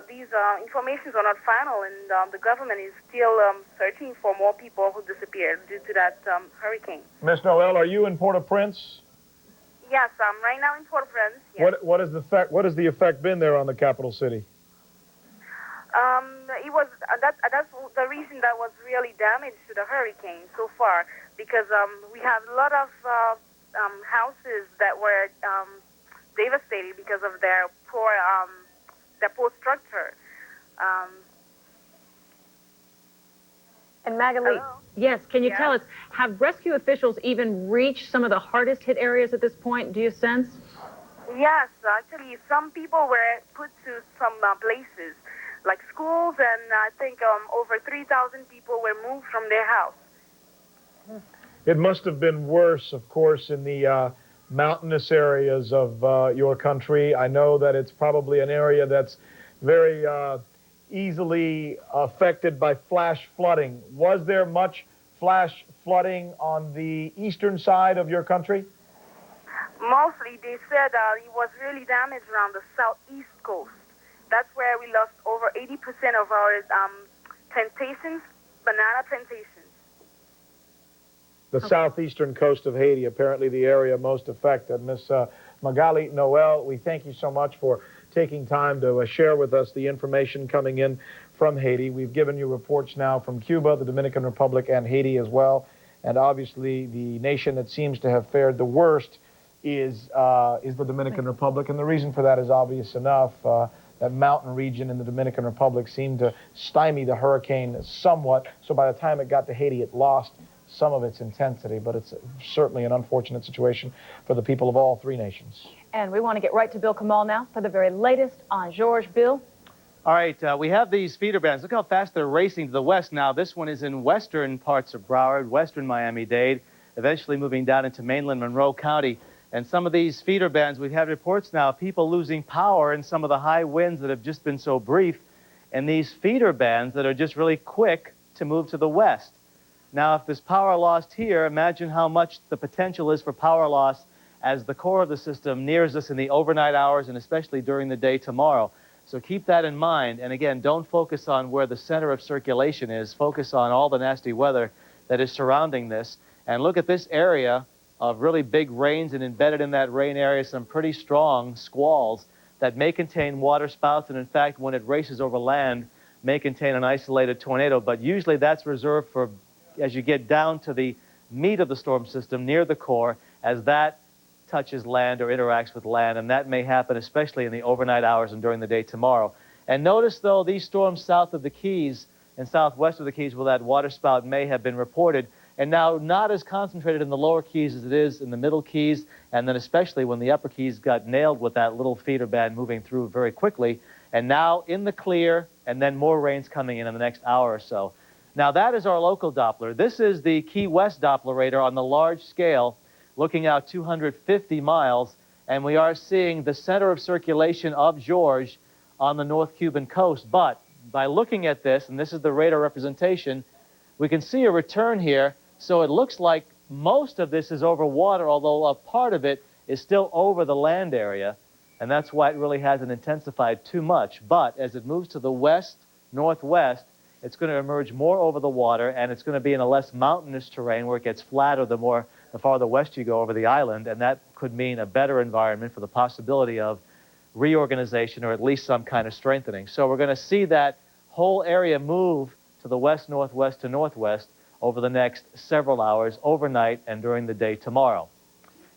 These informations are not final, and the government is still searching for more people who disappeared due to that hurricane. Miss Noel, are you in Port-au-Prince? Yes, right now in Port-au-Prince. Yes. What has the effect been there on the capital city? It was that's the region that was really damaged to the hurricane so far, because we have a lot of houses that were devastated because of their poor structure. And Magali, yes, can you tell us, have rescue officials even reached some of the hardest hit areas at this point, do you sense? Yes, actually, some people were put to some places, like schools, and I think over 3,000 people were moved from their house. It must have been worse, of course, in the mountainous areas of your country. I know that it's probably an area that's very easily affected by flash flooding. Was there much flash flooding on the eastern side of your country? Mostly, they said it was really damaged around the southeast coast. That's where we lost over 80% of our plantations, banana plantations. The southeastern coast of Haiti, apparently the area most affected. Miss Magali Noel, we thank you so much for taking time to share with us the information coming in from Haiti. We've given you reports now from Cuba, the Dominican Republic, and Haiti as well. And obviously, the nation that seems to have fared the worst is the Dominican Republic. And the reason for that is obvious enough. That mountain region in the Dominican Republic seemed to stymie the hurricane somewhat. So by the time it got to Haiti, it lost some of its intensity, but it's certainly an unfortunate situation for the people of all three nations. And we want to get right to Bill Kamal now for the very latest on George. Bill? All right, we have these feeder bands. Look how fast they're racing to the west now. This one is in western parts of Broward, western Miami-Dade, eventually moving down into mainland Monroe County. And some of these feeder bands, we have reports now, people losing power in some of the high winds that have just been so brief, and these feeder bands that are just really quick to move to the west. Now, if there's power lost here, imagine how much the potential is for power loss as the core of the system nears us in the overnight hours and especially during the day tomorrow. So keep that in mind. And again, don't focus on where the center of circulation is. Focus on all the nasty weather that is surrounding this. And look at this area of really big rains, and embedded in that rain area some pretty strong squalls that may contain water spouts, and in fact, when it races over land, may contain an isolated tornado. But usually that's reserved for as you get down to the meat of the storm system near the core, as that touches land or interacts with land, and that may happen especially in the overnight hours and during the day tomorrow. And notice, though, these storms south of the Keys and southwest of the Keys where that water spout may have been reported, and now not as concentrated in the lower Keys as it is in the middle Keys, and then especially when the upper Keys got nailed with that little feeder band moving through very quickly, and now in the clear, and then more rains coming in the next hour or so. Now that is our local Doppler. This is the Key West Doppler radar on the large scale, looking out 250 miles, and we are seeing the center of circulation of George on the North Cuban coast. But by looking at this, and this is the radar representation, we can see a return here. So it looks like most of this is over water, although a part of it is still over the land area, and that's why it really hasn't intensified too much. But as it moves to the west, northwest, it's going to emerge more over the water, and it's going to be in a less mountainous terrain where it gets flatter the farther west you go over the island, and that could mean a better environment for the possibility of reorganization or at least some kind of strengthening. So we're going to see that whole area move to the west, northwest to northwest over the next several hours, overnight and during the day tomorrow.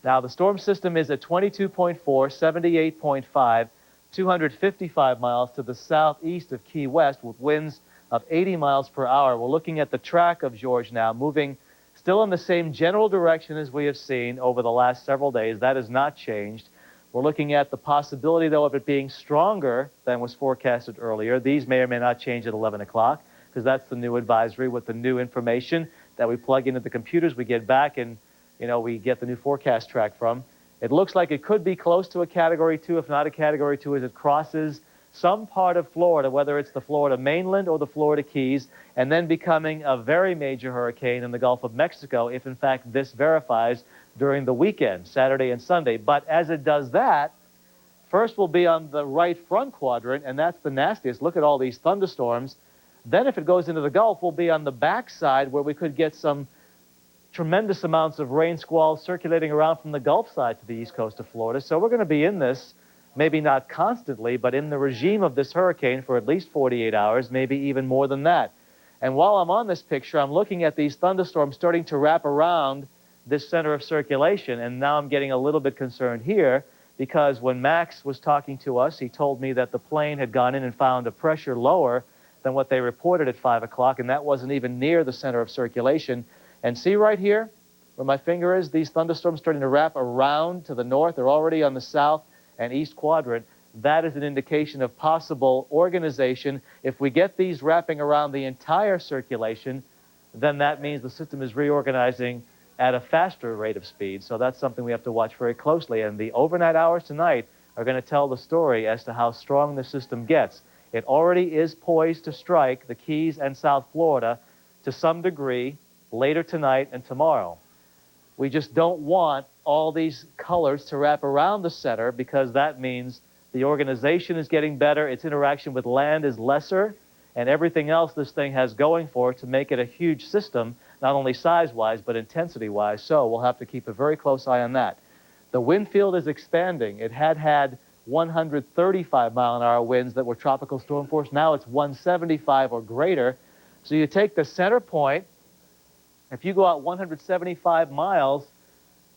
Now, the storm system is at 22.4, 78.5, 255 miles to the southeast of Key West with winds of 80 miles per hour. We're looking at the track of George now, moving still in the same general direction as we have seen over the last several days. That has not changed. We're looking at the possibility, though, of it being stronger than was forecasted earlier. These may or may not change at 11 o'clock, because that's the new advisory with the new information that we plug into the computers. We get back and, we get the new forecast track from. It looks like it could be close to a Category 2, if not a Category 2, as it crosses some part of Florida, whether it's the Florida mainland or the Florida Keys, and then becoming a very major hurricane in the Gulf of Mexico if, in fact, this verifies during the weekend, Saturday and Sunday. But as it does that, first we'll be on the right front quadrant, and that's the nastiest. Look at all these thunderstorms. Then if it goes into the Gulf, we'll be on the back side where we could get some tremendous amounts of rain squalls circulating around from the Gulf side to the east coast of Florida. So we're going to be in this, maybe not constantly, but in the regime of this hurricane for at least 48 hours, maybe even more than that. And while I'm on this picture, I'm looking at these thunderstorms starting to wrap around this center of circulation, and now I'm getting a little bit concerned here, because when Max was talking to us, he told me that the plane had gone in and found a pressure lower than what they reported at 5 o'clock, and that wasn't even near the center of circulation. And see right here, where my finger is, these thunderstorms starting to wrap around to the north. They're already on the south and east quadrant. That is an indication of possible organization. If we get these wrapping around the entire circulation, then that means the system is reorganizing at a faster rate of speed. So that's something we have to watch very closely. And the overnight hours tonight are going to tell the story as to how strong the system gets. It already is poised to strike the Keys and South Florida to some degree later tonight and tomorrow. We just don't want all these colors to wrap around the center, because that means the organization is getting better, its interaction with land is lesser, and everything else this thing has going for it to make it a huge system, not only size-wise, but intensity-wise. So we'll have to keep a very close eye on that. The wind field is expanding. It had 135-mile-an-hour winds that were tropical storm force. Now it's 175 or greater. So you take the center point. If you go out 175 miles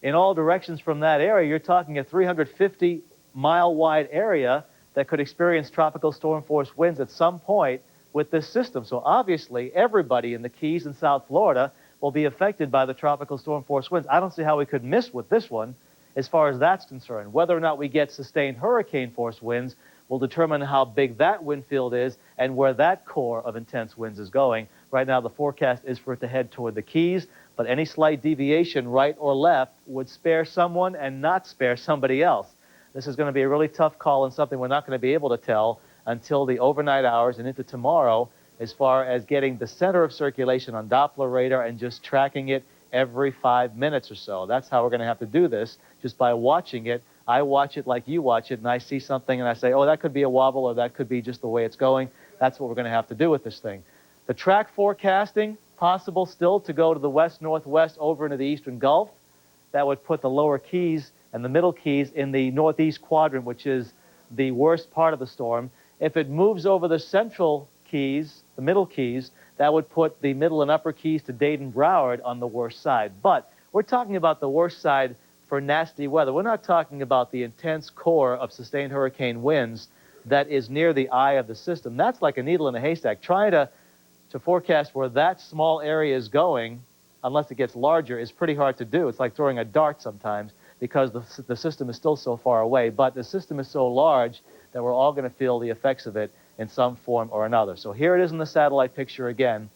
in all directions from that area, you're talking a 350-mile-wide area that could experience tropical storm force winds at some point with this system. So obviously, everybody in the Keys and South Florida will be affected by the tropical storm force winds. I don't see how we could miss with this one as far as that's concerned. Whether or not we get sustained hurricane force winds will determine how big that wind field is and where that core of intense winds is going. Right now, the forecast is for it to head toward the Keys, but any slight deviation right or left would spare someone and not spare somebody else. This is going to be a really tough call and something we're not going to be able to tell until the overnight hours and into tomorrow, as far as getting the center of circulation on Doppler radar and just tracking it every 5 minutes or so. That's how we're going to have to do this, just by watching it. I watch it like you watch it, and I see something and I say, oh, that could be a wobble, or that could be just the way it's going. That's what we're going to have to do with this thing. The track forecasting, possible still to go to the west-northwest over into the eastern Gulf. That would put the lower Keys and the middle Keys in the northeast quadrant, which is the worst part of the storm. If it moves over the central Keys, the middle Keys, that would put the middle and upper Keys to Dade, Broward on the worst side. But we're talking about the worst side for nasty weather. We're not talking about the intense core of sustained hurricane winds that is near the eye of the system. That's like a needle in a haystack. Trying to forecast where that small area is going, unless it gets larger, is pretty hard to do. It's like throwing a dart sometimes, because the system is still so far away. But the system is so large that we're all going to feel the effects of it in some form or another. So here it is in the satellite picture again.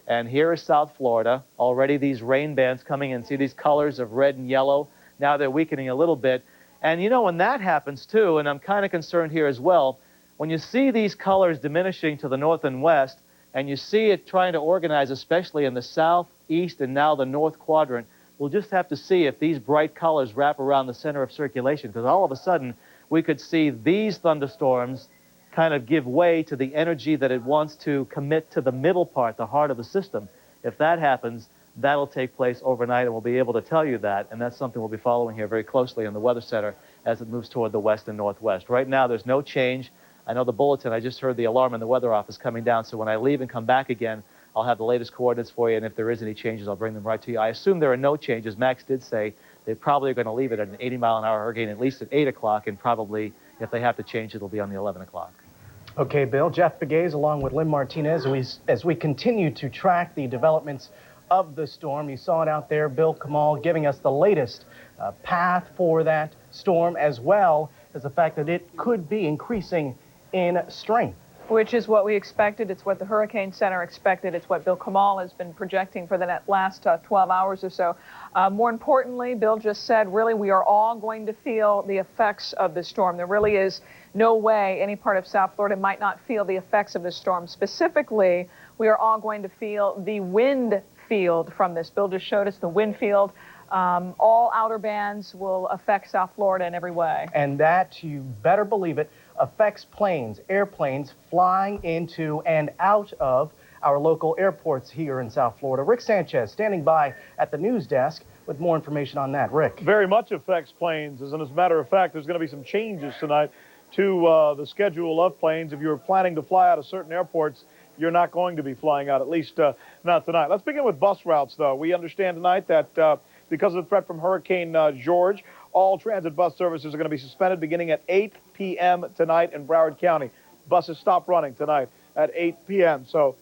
And here is South Florida. Already these rain bands coming in. See these colors of red and yellow? Now they're weakening a little bit. And you know, when that happens too, and I'm kind of concerned here as well, when you see these colors diminishing to the north and west, and you see it trying to organize, especially in the south, east, and now the north quadrant, we'll just have to see if these bright colors wrap around the center of circulation, because all of a sudden we could see these thunderstorms kind of give way to the energy that it wants to commit to the middle part, the heart of the system. If that happens, that'll take place overnight, and we'll be able to tell you that, and that's something we'll be following here very closely in the Weather Center as it moves toward the west and northwest. Right now, there's no change. I know the bulletin, I just heard the alarm in the weather office coming down, so when I leave and come back again, I'll have the latest coordinates for you, and if there is any changes, I'll bring them right to you. I assume there are no changes. Max did say they probably are going to leave it at an 80-mile-an-hour hurricane at least at 8 o'clock, and probably, if they have to change, it'll be on the 11 o'clock. Okay, Bill. Jeff Begays along with Lynn Martinez as we continue to track the developments of the storm. You saw it out there, Bill Kamal giving us the latest path for that storm, as well as the fact that it could be increasing in strength. Which is what we expected. It's what the Hurricane Center expected. It's what Bill Kamal has been projecting for the last 12 hours or so. More importantly, Bill just said, really, we are all going to feel the effects of the storm. There really is no way any part of South Florida might not feel the effects of the storm. Specifically, we are all going to feel the wind field from this. Bill just showed us the wind field. All outer bands will affect South Florida in every way. And that, you better believe it, affects planes, airplanes flying into and out of our local airports here in South Florida. Rick Sanchez standing by at the news desk with more information on that. Rick. Very much affects planes, and as a matter of fact, there's going to be some changes tonight to the schedule of planes. If you're planning to fly out of certain airports, you're not going to be flying out, at least not tonight. Let's begin with bus routes, though. We understand tonight that because of the threat from Hurricane George, all transit bus services are going to be suspended beginning at 8 p.m. tonight in Broward County. Buses stop running tonight at 8 p.m. So,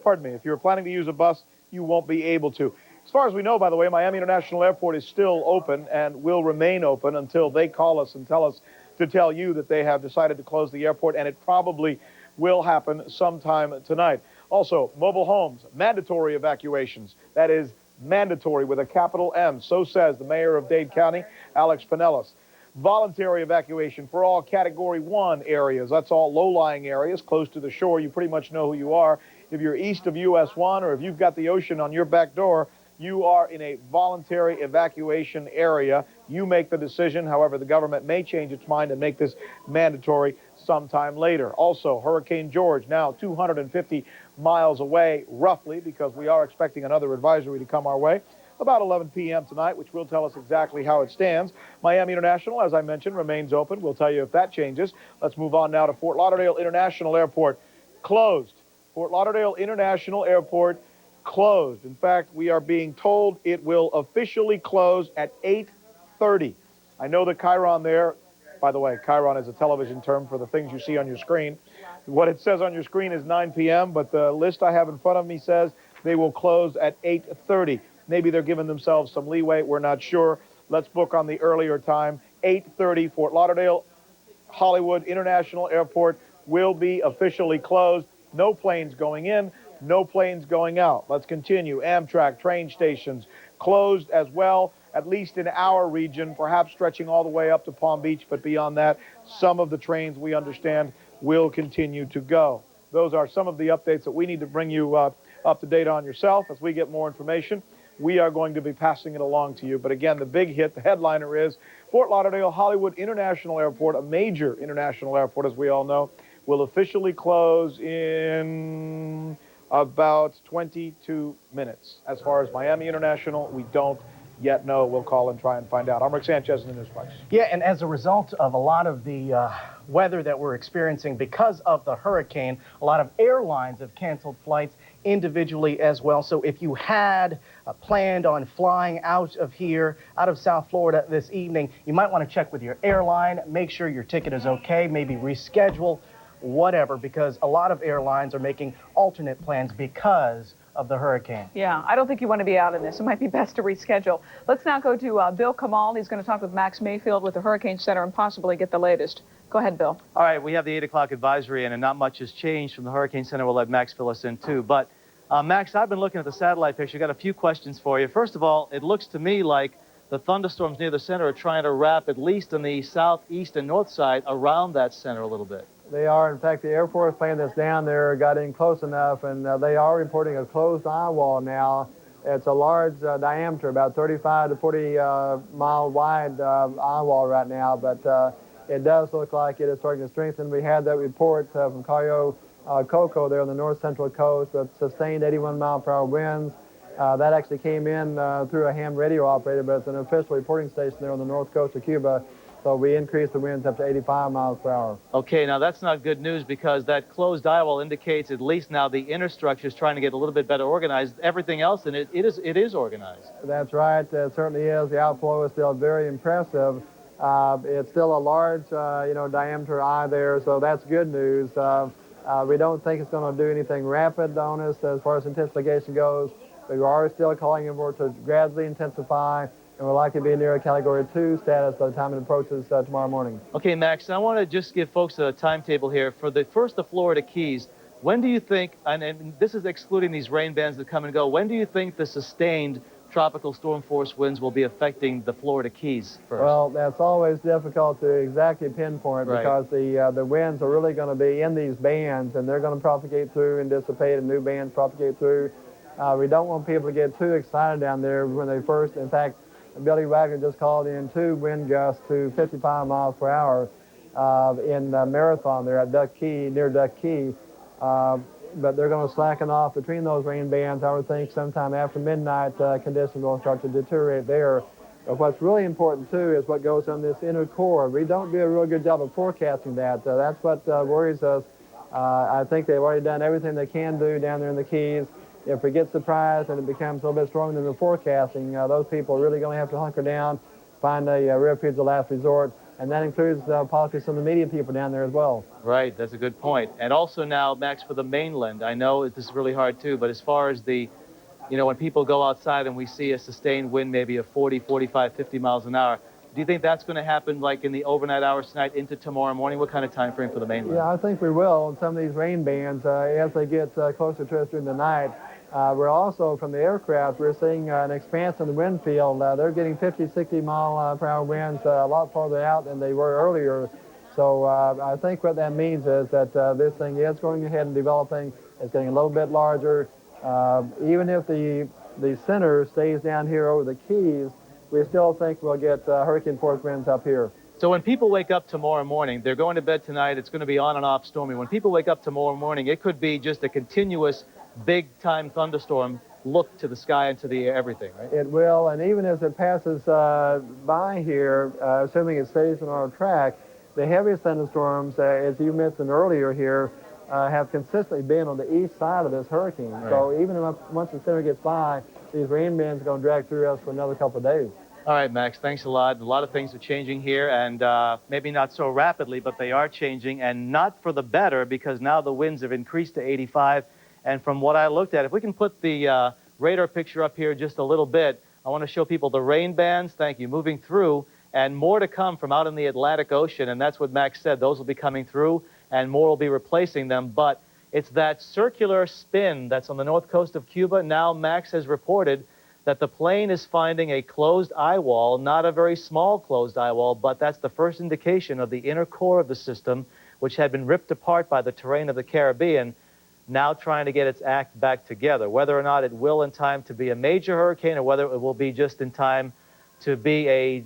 pardon me, if you're planning to use a bus, you won't be able to. As far as we know, by the way, Miami International Airport is still open and will remain open until they call us and tell us to tell you that they have decided to close the airport, and it probably will happen sometime tonight. Also, mobile homes, mandatory evacuations. That is mandatory with a capital M. So says the mayor of Dade County, Alex Pinellas. Voluntary evacuation for all Category 1 areas. That's all low-lying areas close to the shore. You pretty much know who you are. If you're east of US 1 or if you've got the ocean on your back door, you are in a voluntary evacuation area. You make the decision. However, the government may change its mind and make this mandatory sometime later. Also, Hurricane George now 250 miles away, roughly, because we are expecting another advisory to come our way about 11 p.m. tonight, which will tell us exactly how it stands. Miami International, as I mentioned, remains open. We'll tell you if that changes. Let's move on now to Fort Lauderdale International Airport, closed. Fort Lauderdale International Airport closed. In fact, we are being told it will officially close at 8:30. I know the Chiron there, by the way, Chiron is a television term for the things you see on your screen. What it says on your screen is 9 p.m., but the list I have in front of me says they will close at 8:30. Maybe they're giving themselves some leeway. We're not sure. Let's book on the earlier time, 8:30, Fort Lauderdale Hollywood International Airport will be officially closed. No planes going in, no planes going out. Let's continue. Amtrak train stations closed as well, at least in our region, perhaps stretching all the way up to Palm Beach, but beyond that, some of the trains, we understand, will continue to go. Those are some of the updates that we need to bring you up to date on yourself. As we get more information, we are going to be passing it along to you. But again, the big hit, the headliner is Fort Lauderdale Hollywood International Airport, a major international airport, as we all know, will officially close in about 22 minutes. As far as Miami International, we don't yet know. We'll call and try and find out. I'm Rick Sanchez in the Newsbox. Yeah, and as a result of a lot of the weather that we're experiencing because of the hurricane, a lot of airlines have canceled flights individually as well. So if you had planned on flying out of here, out of South Florida this evening, you might want to check with your airline, make sure your ticket is okay, maybe reschedule, whatever, because a lot of airlines are making alternate plans because of the hurricane. Yeah, I don't think you want to be out in this. It might be best to reschedule. Let's now go to Bill Kamal. He's going to talk with Max Mayfield with the Hurricane Center and possibly get the latest. Go ahead, Bill. All right, we have the 8 o'clock advisory, and not much has changed from the Hurricane Center. We'll let Max fill us in, too. But, Max, I've been looking at the satellite picture. Got a few questions for you. First of all, it looks to me like the thunderstorms near the center are trying to wrap, at least on the southeast and north side, around that center a little bit. They are. In fact, the Air Force plane that's down there got in close enough, and they are reporting a closed eye wall now. It's a large diameter, about 35 to 40 mile wide eye wall right now, but it does look like it is starting to strengthen. We had that report from Cayo Coco there on the north central coast with sustained 81 mile per hour winds. That actually came in through a ham radio operator, but it's an official reporting station there on the north coast of Cuba. So we increased the winds up to 85 miles per hour. Okay, now that's not good news because that closed eye wall indicates at least now the inner structure is trying to get a little bit better organized. Everything else in it is organized. That's right. It certainly is. The outflow is still very impressive. It's still a large, diameter eye there, so that's good news. We don't think it's going to do anything rapid on us as far as intensification goes. We are still calling for it to gradually intensify, and we're likely to be near a Category 2 status by the time it approaches tomorrow morning. Okay, Max, I want to just give folks a timetable here. For the Florida Keys, when do you think, and this is excluding these rain bands that come and go, when do you think the sustained tropical storm force winds will be affecting the Florida Keys first? Well, that's always difficult to exactly pinpoint because the winds are really going to be in these bands, and they're going to propagate through and dissipate, and new bands propagate through. We don't want people to get too excited down there when they first, in fact, Billy Wagner just called in 2 wind gusts to 55 miles per hour in Marathon there at Duck Key, near Duck Key. But they're going to slacken off between those rain bands. I would think sometime after midnight, conditions will start to deteriorate there. But what's really important, too, is what goes on this inner core. We don't do a real good job of forecasting that. That's what worries us. I think they've already done everything they can do down there in the Keys. If we get surprised and it becomes a little bit stronger than the forecasting, those people are really going to have to hunker down, find a refuge of last resort, and that includes possibly some of the media people down there as well. Right, that's a good point. And also now, Max, for the mainland, I know this is really hard too, but as far as the, when people go outside and we see a sustained wind maybe of 40, 45, 50 miles an hour, do you think that's going to happen like in the overnight hours tonight into tomorrow morning? What kind of time frame for the mainland? Yeah, I think we will. Some of these rain bands, as they get closer to us during the night, we're also, from the aircraft, we're seeing an expanse in the wind field. They're getting 50, 60 mile per hour winds a lot farther out than they were earlier. So I think what that means is that this thing is going ahead and developing. It's getting a little bit larger. Even if the center stays down here over the Keys, we still think we'll get hurricane force winds up here. So when people wake up tomorrow morning, they're going to bed tonight, it's going to be on and off stormy. When people wake up tomorrow morning, it could be just a continuous big-time thunderstorm look to the sky and to the air, everything, right? It will, and even as it passes by here, assuming it stays on our track, the heaviest thunderstorms, as you mentioned earlier here, have consistently been on the east side of this hurricane. Right. So even once the center gets by, these rain bands are going to drag through us for another couple of days. All right, Max, thanks a lot. A lot of things are changing here, and maybe not so rapidly, but they are changing, and not for the better, because now the winds have increased to 85. And from what I looked at, if we can put the radar picture up here just a little bit, I want to show people the rain bands, thank you, moving through. and more to come from out in the Atlantic Ocean, and that's what Max said. Those will be coming through, and more will be replacing them, but it's that circular spin that's on the north coast of Cuba. Now Max has reported that the plane is finding a closed eye wall, not a very small closed eye wall, but that's the first indication of the inner core of the system, which had been ripped apart by the terrain of the Caribbean, now trying to get its act back together. Whether or not it will in time to be a major hurricane or whether it will be just in time to be a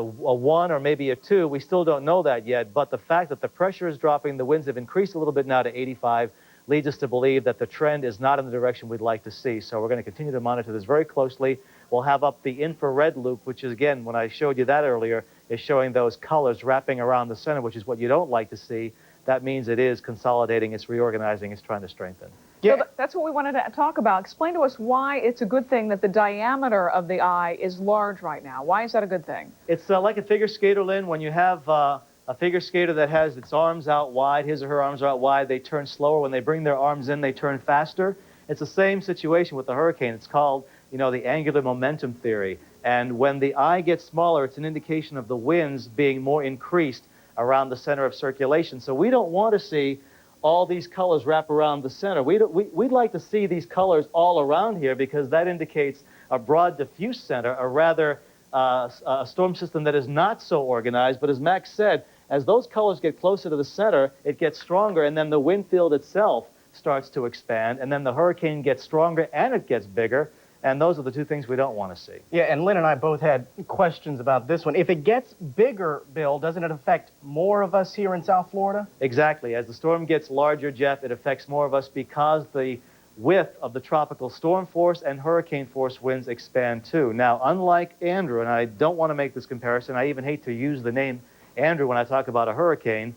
1 or maybe a 2, we still don't know that yet. But the fact that the pressure is dropping, the winds have increased a little bit now to 85, leads us to believe that the trend is not in the direction we'd like to see. So we're going to continue to monitor this very closely. We'll have up the infrared loop, which is, again, when I showed you that earlier, is showing those colors wrapping around the center, which is what you don't like to see. That means it is consolidating, it's reorganizing, it's trying to strengthen. Yeah. So that's what we wanted to talk about. Explain to us why it's a good thing that the diameter of the eye is large right now. Why is that a good thing? It's like a figure skater, Lynn. When you have a figure skater that has its arms out wide, his or her arms are out wide, they turn slower. When they bring their arms in, they turn faster. It's the same situation with the hurricane. It's called, the angular momentum theory. And when the eye gets smaller, it's an indication of the winds being more increased around the center of circulation. So we don't want to see all these colors wrap around the center. We'd like to see these colors all around here because that indicates a broad diffuse center, a rather a storm system that is not so organized. But as Max said, as those colors get closer to the center, it gets stronger, and then the wind field itself starts to expand, and then the hurricane gets stronger and it gets bigger. And those are the two things we don't want to see. Yeah, and Lynn and I both had questions about this one. If it gets bigger, Bill, doesn't it affect more of us here in South Florida? Exactly. As the storm gets larger, Jeff, it affects more of us because the width of the tropical storm force and hurricane force winds expand too. Now, unlike Andrew, and I don't want to make this comparison, I even hate to use the name Andrew when I talk about a hurricane.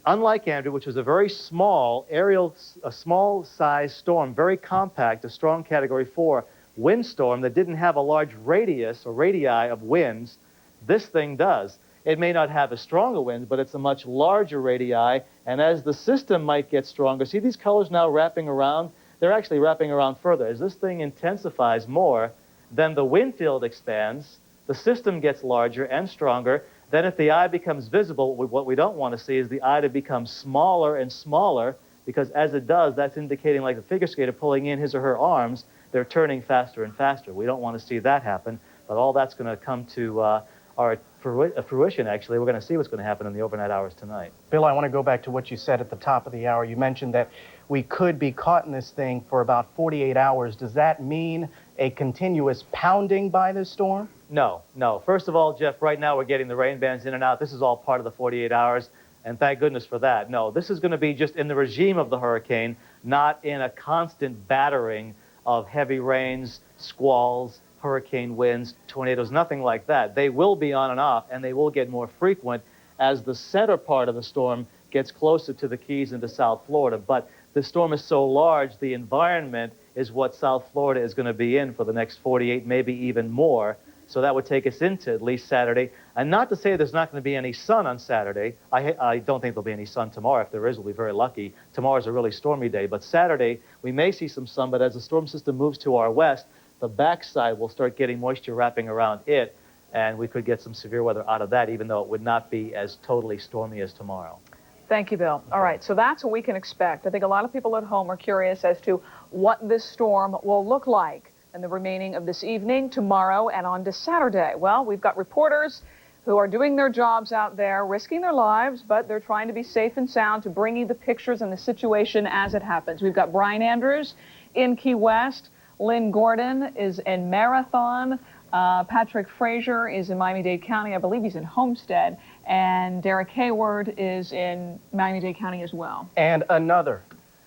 Unlike Andrew, which was a very small a small-sized storm, very compact, a strong Category 4, windstorm that didn't have a large radius or radii of winds, this thing does. It may not have as strong a wind, but it's a much larger radii, and as the system might get stronger, see these colors now wrapping around? They're actually wrapping around further. As this thing intensifies more, then the wind field expands, the system gets larger and stronger. Then if the eye becomes visible, what we don't want to see is the eye to become smaller and smaller, because as it does, that's indicating like the figure skater pulling in his or her arms, they're turning faster and faster. We don't want to see that happen, but all that's going to come to our fruition, actually. We're going to see what's going to happen in the overnight hours tonight. Bill, I want to go back to what you said at the top of the hour. You mentioned that we could be caught in this thing for about 48 hours. Does that mean a continuous pounding by this storm? No. First of all, Jeff, right now we're getting the rain bands in and out. This is all part of the 48 hours, and thank goodness for that. No, this is going to be just in the regime of the hurricane, not in a constant battering of heavy rains, squalls, hurricane winds, tornadoes, nothing like that. They will be on and off, and they will get more frequent as the center part of the storm gets closer to the Keys into South Florida. But the storm is so large, the environment is what South Florida is going to be in for the next 48, maybe even more. So that would take us into at least Saturday. And not to say there's not going to be any sun on Saturday. I don't think there'll be any sun tomorrow. If there is, we'll be very lucky. Tomorrow's a really stormy day. But Saturday, we may see some sun. But as the storm system moves to our west, the backside will start getting moisture wrapping around it. And we could get some severe weather out of that, even though it would not be as totally stormy as tomorrow. Thank you, Bill. All right, so that's what we can expect. I think a lot of people at home are curious as to what this storm will look like in the remaining of this evening, tomorrow, and on to Saturday. Well, we've got reporters who are doing their jobs out there, risking their lives, but they're trying to be safe and sound to bring you the pictures and the situation as it happens. We've got Brian Andrews in Key West, Lynn Gordon is in Marathon, Patrick Frazier is in Miami-Dade County. I believe he's in Homestead, and Derek Hayward is in Miami-Dade County as well. And another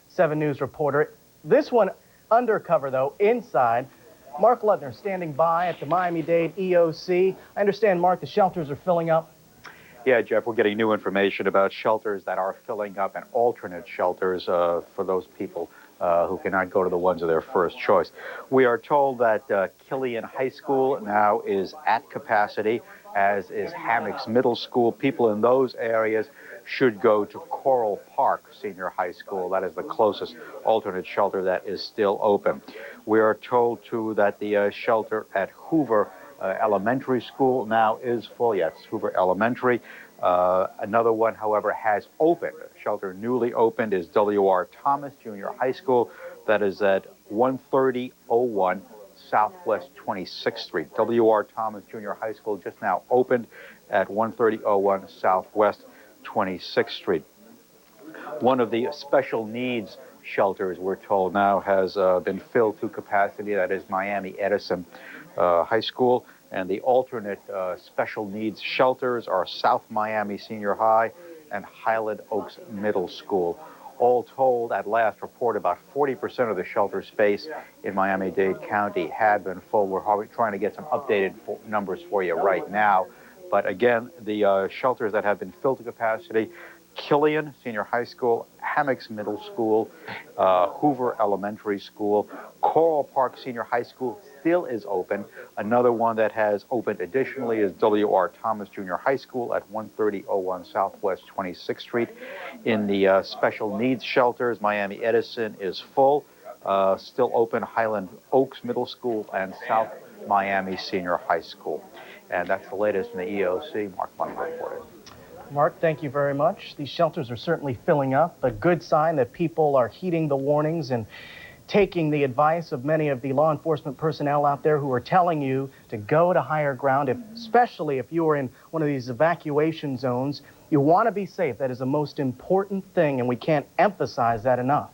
7 News reporter, this one undercover, though, inside. Mark Ludner standing by at the Miami-Dade EOC. I understand, Mark, the shelters are filling up. Yeah, Jeff, we're getting new information about shelters that are filling up and alternate shelters for those people who cannot go to the ones of their first choice. We are told that Killian High School now is at capacity, as is Hammocks Middle School. People in those areas should go to Coral Park Senior High School. That is the closest alternate shelter that is still open. We are told, too, that the shelter at Hoover Elementary School now is full. Yes, Hoover Elementary. Another one, however, has opened. A shelter newly opened is W.R. Thomas Junior High School. That is at 13001 Southwest 26th Street. W.R. Thomas Junior High School just now opened at 13001 Southwest 26th Street. One of the special needs shelters, we're told now, has been filled to capacity. That is Miami Edison High School. And the alternate special needs shelters are South Miami Senior High and Highland Oaks Middle School. All told, at last report, about 40% of the shelter space in Miami-Dade County had been full. We're trying to get some updated numbers for you right now. But again, the shelters that have been filled to capacity: Killian Senior High School, Hammocks Middle School, Hoover Elementary School, Coral Park Senior High School still is open. Another one that has opened additionally is W.R. Thomas Junior High School at 13001 Southwest 26th Street. In the special needs shelters, Miami Edison is full. Still open Highland Oaks Middle School and South Miami Senior High School. And that's the latest in the EOC. Mark Monahan reported. Mark, thank you very much. These shelters are certainly filling up, a good sign that people are heeding the warnings and taking the advice of many of the law enforcement personnel out there who are telling you to go to higher ground, especially if you are in one of these evacuation zones. You want to be safe. That is the most important thing, and we can't emphasize that enough.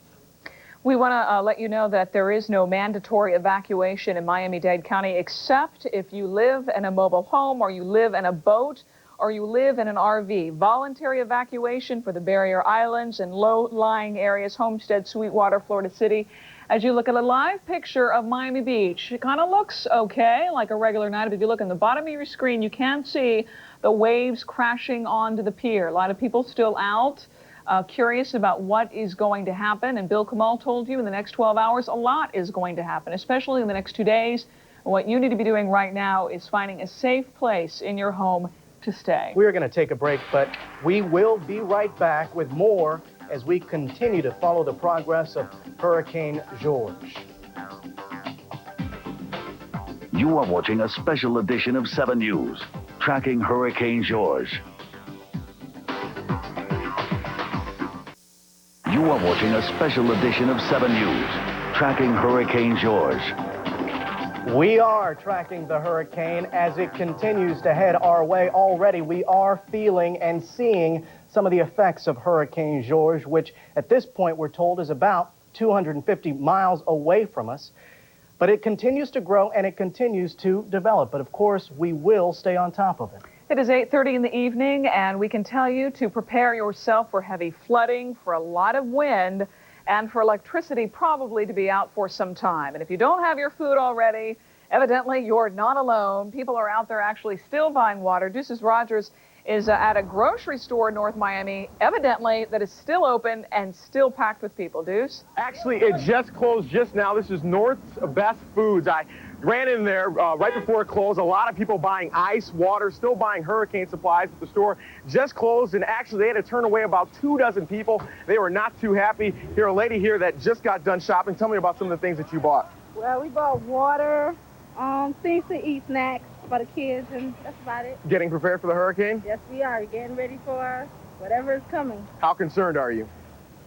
We want to let you know that there is no mandatory evacuation in Miami-Dade County, except if you live in a mobile home or you live in a boat or you live in an RV. Voluntary evacuation for the barrier islands and low-lying areas, Homestead, Sweetwater, Florida City. As you look at a live picture of Miami Beach, it kind of looks okay, like a regular night. But if you look in the bottom of your screen, you can see the waves crashing onto the pier. A lot of people still out, curious about what is going to happen. And Bill Kamal told you in the next 12 hours, a lot is going to happen, especially in the next 2 days. And what you need to be doing right now is finding a safe place in your home to stay. We are going to take a break, but we will be right back with more as we continue to follow the progress of Hurricane George. You are watching a special edition of 7 News, tracking Hurricane George. You are watching a special edition of 7 News, tracking Hurricane George. We are tracking the hurricane as it continues to head our way. Already we are feeling and seeing some of the effects of Hurricane George, which at this point we're told is about 250 miles away from us. But it continues to grow and it continues to develop. But of course, we will stay on top of it. It is 8:30 in the evening, and we can tell you to prepare yourself for heavy flooding, for a lot of wind, and for electricity probably to be out for some time. And if you don't have your food already, evidently you're not alone. People are out there actually still buying water. Deuces Rogers is at a grocery store in North Miami, evidently that is still open and still packed with people. Deuce? Actually, it just closed just now. This is North's Best Foods. I ran in there right before it closed. A lot of people buying ice, water, still buying hurricane supplies at the store. Just closed, and actually they had to turn away about 24 people. They were not too happy. Here, a lady here that just got done shopping. Tell me about some of the things that you bought. Well, we bought water, things to eat, snacks for the kids, and that's about it. Getting prepared for the hurricane? Yes, we are. Getting ready for whatever is coming. How concerned are you?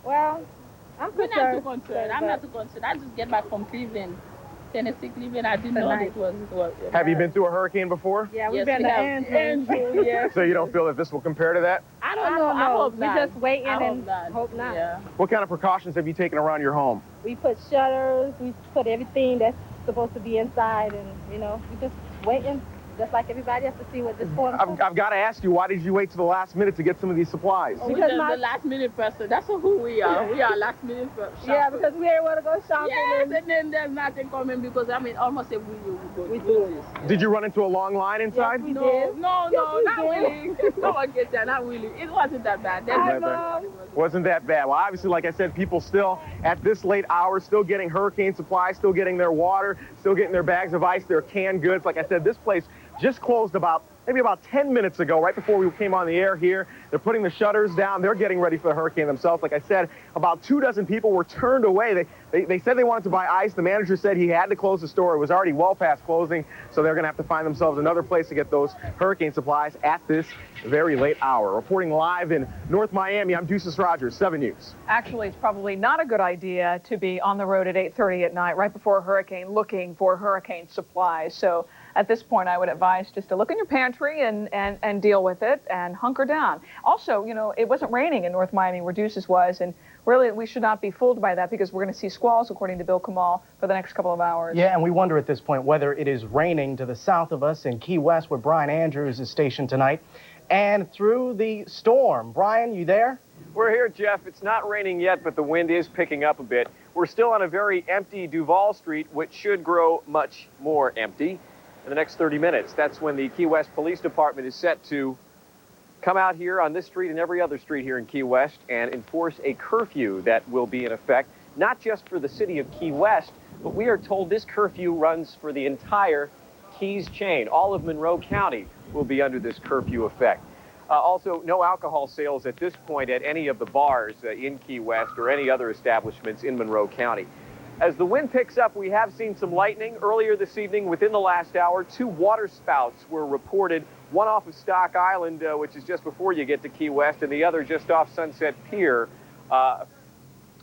Well, I'm We're concerned. not too concerned. I'm not too concerned. I just get back from Cleveland, Tennessee, Cleveland. I didn't know Tonight. it was. Have you been through a hurricane before? Yeah, we've Yes, been we to have. Andrew. Yes. So you don't feel that this will compare to that? I don't I know. don't I know. hope We're not. just waiting I and hope not. Yeah. What kind of precautions have you taken around your home? We put shutters. We put everything that's supposed to be inside, and we just waiting, just like everybody else, to see what this storm. I've got to ask you, why did you wait to the last minute to get some of these supplies? Oh, because the last minute person. That's who we are. We are last minute shoppers. Yeah, because we didn't want to go shopping. Yes, and then there's nothing coming because almost every week we do this. Did you run into a long line inside? Yes, we No, did. no, Yes, we not did. really. No one gets that, not really. It wasn't that bad. Wasn't that bad? Well, obviously, like I said, people still, at this late hour, still getting hurricane supplies, still getting their water, still getting their bags of ice, their canned goods. Like I said, this place just closed about maybe about 10 minutes ago, right before we came on the air here. They're putting the shutters down. They're getting ready for the hurricane themselves. Like I said, about 24 people were turned away. They said they wanted to buy ice. The manager said he had to close the store. It was already well past closing, so they're going to have to find themselves another place to get those hurricane supplies at this very late hour. Reporting live in North Miami, I'm Deuces Rogers, 7 News. Actually, it's probably not a good idea to be on the road at 8:30 at night, right before a hurricane, looking for hurricane supplies. So at this point, I would advise just to look in your pantry and deal with it and hunker down. Also, you know, it wasn't raining in North Miami where Deuces was, and really we should not be fooled by that because we're going to see squalls, according to Bill Kamal, for the next couple of hours. Yeah, and we wonder at this point whether it is raining to the south of us in Key West, where Brian Andrews is stationed tonight, and through the storm. Brian, you there? We're here, Jeff. It's not raining yet, but the wind is picking up a bit. We're still on a very empty Duval Street, which should grow much more empty in the next 30 minutes. That's when the Key West Police Department is set to come out here on this street and every other street here in Key West and enforce a curfew that will be in effect, not just for the city of Key West, but we are told this curfew runs for the entire Keys chain. All of Monroe County will be under this curfew effect. Also, no alcohol sales at this point at any of the bars in Key West or any other establishments in Monroe County. As the wind picks up, we have seen some lightning. Earlier this evening, within the last hour, 2 water spouts were reported, one off of Stock Island, which is just before you get to Key West, and the other just off Sunset Pier,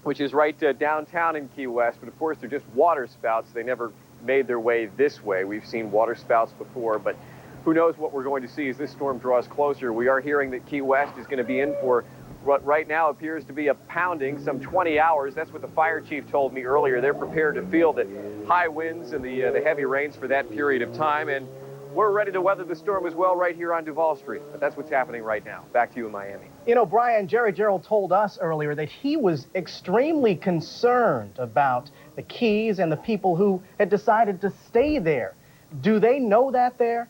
which is right downtown in Key West. But of course, they're just water spouts. They never made their way this way. We've seen water spouts before, but who knows what we're going to see as this storm draws closer. We are hearing that Key West is going to be in for what right now appears to be a pounding, some 20 hours. That's what the fire chief told me earlier. They're prepared to feel the high winds and the heavy rains for that period of time, and we're ready to weather the storm as well right here on Duval Street. But that's what's happening right now. Back to you in Miami. You know, Brian, Jerry Gerald told us earlier that he was extremely concerned about the Keys and the people who had decided to stay there. Do they know that there?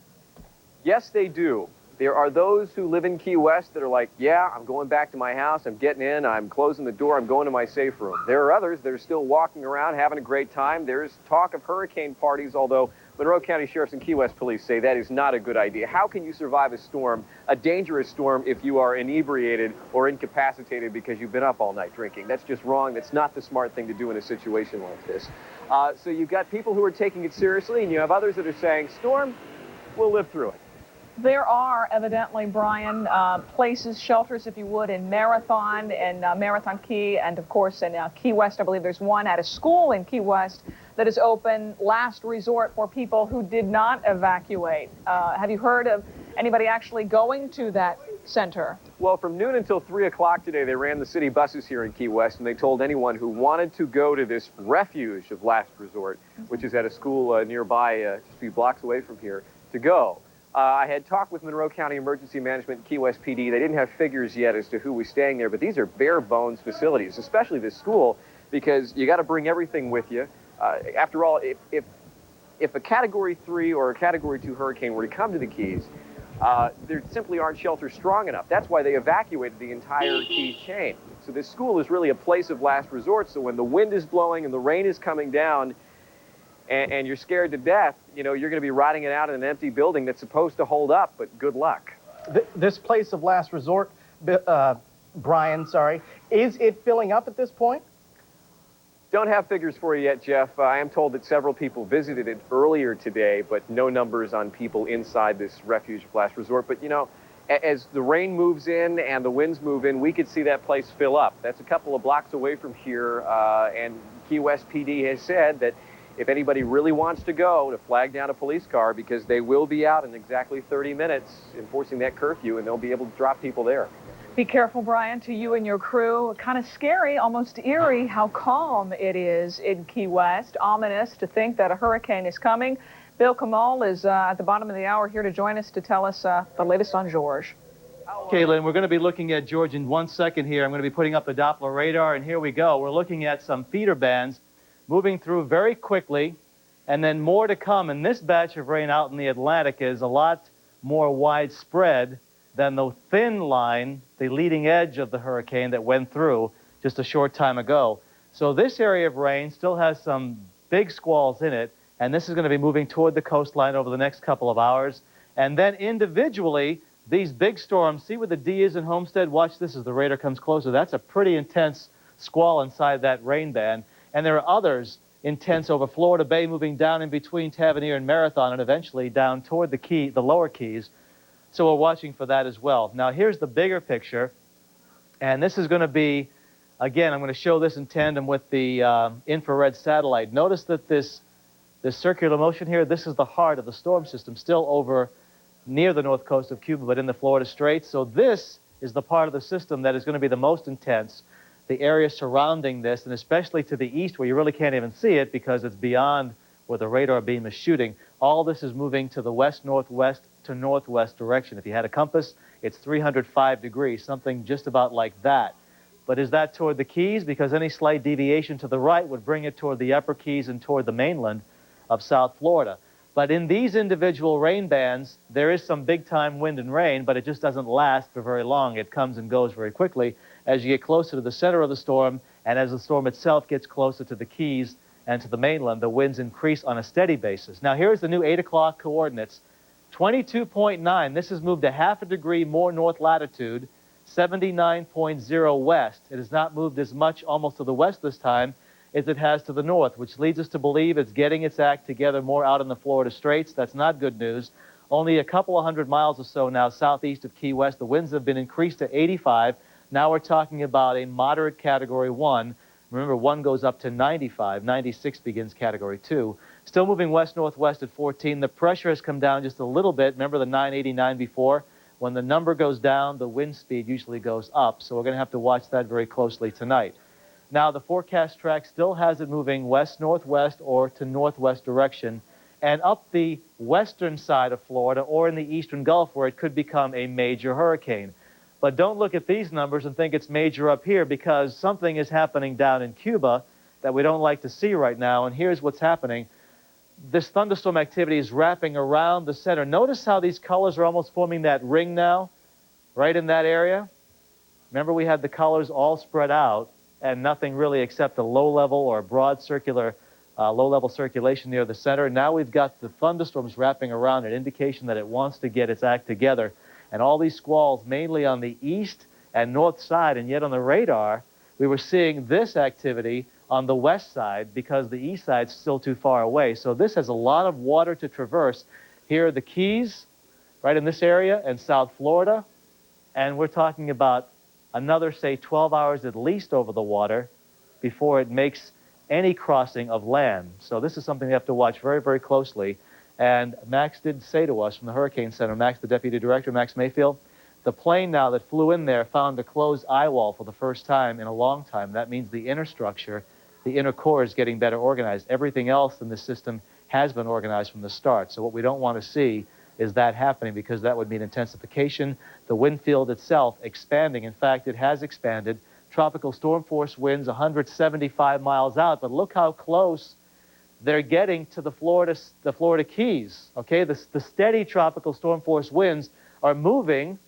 Yes, they do. There are those who live in Key West that are like, yeah, I'm going back to my house, I'm getting in, I'm closing the door, I'm going to my safe room. There are others that are still walking around, having a great time. There's talk of hurricane parties, although Monroe County Sheriff's and Key West Police say that is not a good idea. How can you survive a storm, a dangerous storm, if you are inebriated or incapacitated because you've been up all night drinking? That's just wrong. That's not the smart thing to do in a situation like this. So you've got people who are taking it seriously, and you have others that are saying, storm, we'll live through it. There are evidently, Brian, places, shelters, if you would, in Marathon and Marathon Key, and of course in Key West. I believe there's one at a school in Key West that is open, last resort for people who did not evacuate. Have you heard of anybody actually going to that center? Well, from noon until 3 o'clock today, they ran the city buses here in Key West, and they told anyone who wanted to go to this refuge of last resort, which is at a school nearby, just a few blocks away from here, to go. I had talked with Monroe County Emergency Management and Key West PD. They didn't have figures yet as to who was staying there, but these are bare bones facilities, especially this school, because you got to bring everything with you. After all, if a Category 3 or a Category 2 hurricane were to come to the Keys, there simply aren't shelters strong enough. That's why they evacuated the entire Keys chain. So this school is really a place of last resort, so when the wind is blowing and the rain is coming down, and you're scared to death, you know, you're going to be riding it out in an empty building that's supposed to hold up, but good luck. This place of last resort, Brian, is it filling up at this point? Don't have figures for you yet, Jeff. I am told that several people visited it earlier today, but no numbers on people inside this refuge of last resort. But, you know, as the rain moves in and the winds move in, we could see that place fill up. That's a couple of blocks away from here, and Key West PD has said that if anybody really wants to go, to flag down a police car, because they will be out in exactly 30 minutes enforcing that curfew, and they'll be able to drop people there. Be careful, Brian, to you and your crew. Kind of scary, almost eerie, how calm it is in Key West. Ominous to think that a hurricane is coming. Bill Kamal is at the bottom of the hour here to join us to tell us the latest on George. Okay, Lynn, we're going to be looking at George in 1 second here. I'm going to be putting up the Doppler radar, and here we go. We're looking at some feeder bands moving through very quickly, and then more to come. And this batch of rain out in the Atlantic is a lot more widespread than the thin line, the leading edge of the hurricane that went through just a short time ago. So this area of rain still has some big squalls in it, and this is going to be moving toward the coastline over the next couple of hours. And then individually, these big storms, see where the D is in Homestead? Watch this as the radar comes closer. That's a pretty intense squall inside that rain band. And there are others intense over Florida Bay, moving down in between Tavernier and Marathon, and eventually down toward the lower Keys. So we're watching for that as well. Now here's the bigger picture, and this is going to be, again, I'm going to show this in tandem with the infrared satellite. Notice that this circular motion here, this is the heart of the storm system, still over near the north coast of Cuba, but in the Florida Straits. So this is the part of the system that is going to be the most intense, the area surrounding this, and especially to the east where you really can't even see it because it's beyond where the radar beam is shooting. All this is moving to the west-northwest to northwest direction. If you had a compass, it's 305 degrees, something just about like that. But is that toward the Keys? Because any slight deviation to the right would bring it toward the upper Keys and toward the mainland of South Florida. But in these individual rain bands, there is some big-time wind and rain, but it just doesn't last for very long. It comes and goes very quickly as you get closer to the center of the storm, and as the storm itself gets closer to the Keys and to the mainland, the winds increase on a steady basis. Now, here's the new 8 o'clock coordinates. 22.9, this has moved a half a degree more north latitude, 79.0 west. It has not moved as much almost to the west this time as it has to the north, which leads us to believe it's getting its act together more out in the Florida Straits. That's not good news. Only a couple of hundred miles or so now southeast of Key West. The winds have been increased to 85. Now we're talking about a moderate Category 1. Remember, 1 goes up to 95. 96 begins Category 2. Still moving west-northwest at 14. The pressure has come down just a little bit. Remember the 989 before? When the number goes down, the wind speed usually goes up. So we're going to have to watch that very closely tonight. Now, the forecast track still has it moving west-northwest or to northwest direction and up the western side of Florida or in the eastern Gulf where it could become a major hurricane. But don't look at these numbers and think it's major up here because something is happening down in Cuba that we don't like to see right now. And here's what's happening. This thunderstorm activity is wrapping around the center. Notice how these colors are almost forming that ring now, right in that area. Remember, we had the colors all spread out and nothing really except a low-level or broad circular, low-level circulation near the center. Now we've got the thunderstorms wrapping around, an indication that it wants to get its act together. And all these squalls, mainly on the east and north side, and yet on the radar, we were seeing this activity on the west side because the east side's still too far away. So this has a lot of water to traverse. Here are the Keys, right in this area, and South Florida. And we're talking about another, say, 12 hours at least over the water before it makes any crossing of land. So this is something we have to watch very, very closely. And Max did say to us from the Hurricane Center, Max, the Deputy Director, Max Mayfield, the plane now that flew in there found a closed eye wall for the first time in a long time. That means the inner structure, the inner core is getting better organized. Everything else in the system has been organized from the start. So what we don't want to see is that happening because that would mean intensification, the wind field itself expanding. In fact, it has expanded. Tropical storm force winds 175 miles out, but look how close they're getting to the Florida Keys. Okay, the steady tropical storm force winds are moving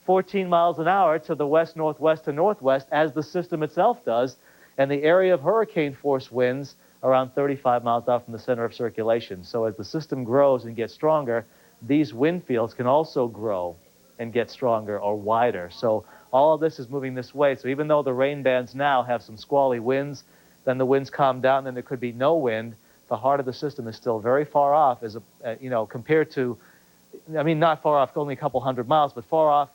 14 miles an hour to the west-northwest to northwest as the system itself does, and the area of hurricane force winds around 35 miles out from the center of circulation. So as the system grows and gets stronger, these wind fields can also grow and get stronger or wider. So all of this is moving this way. So even though the rain bands now have some squally winds, then the winds calm down, then there could be no wind. The heart of the system is still very far off, as compared to, I mean, not far off, only a couple hundred miles, but far off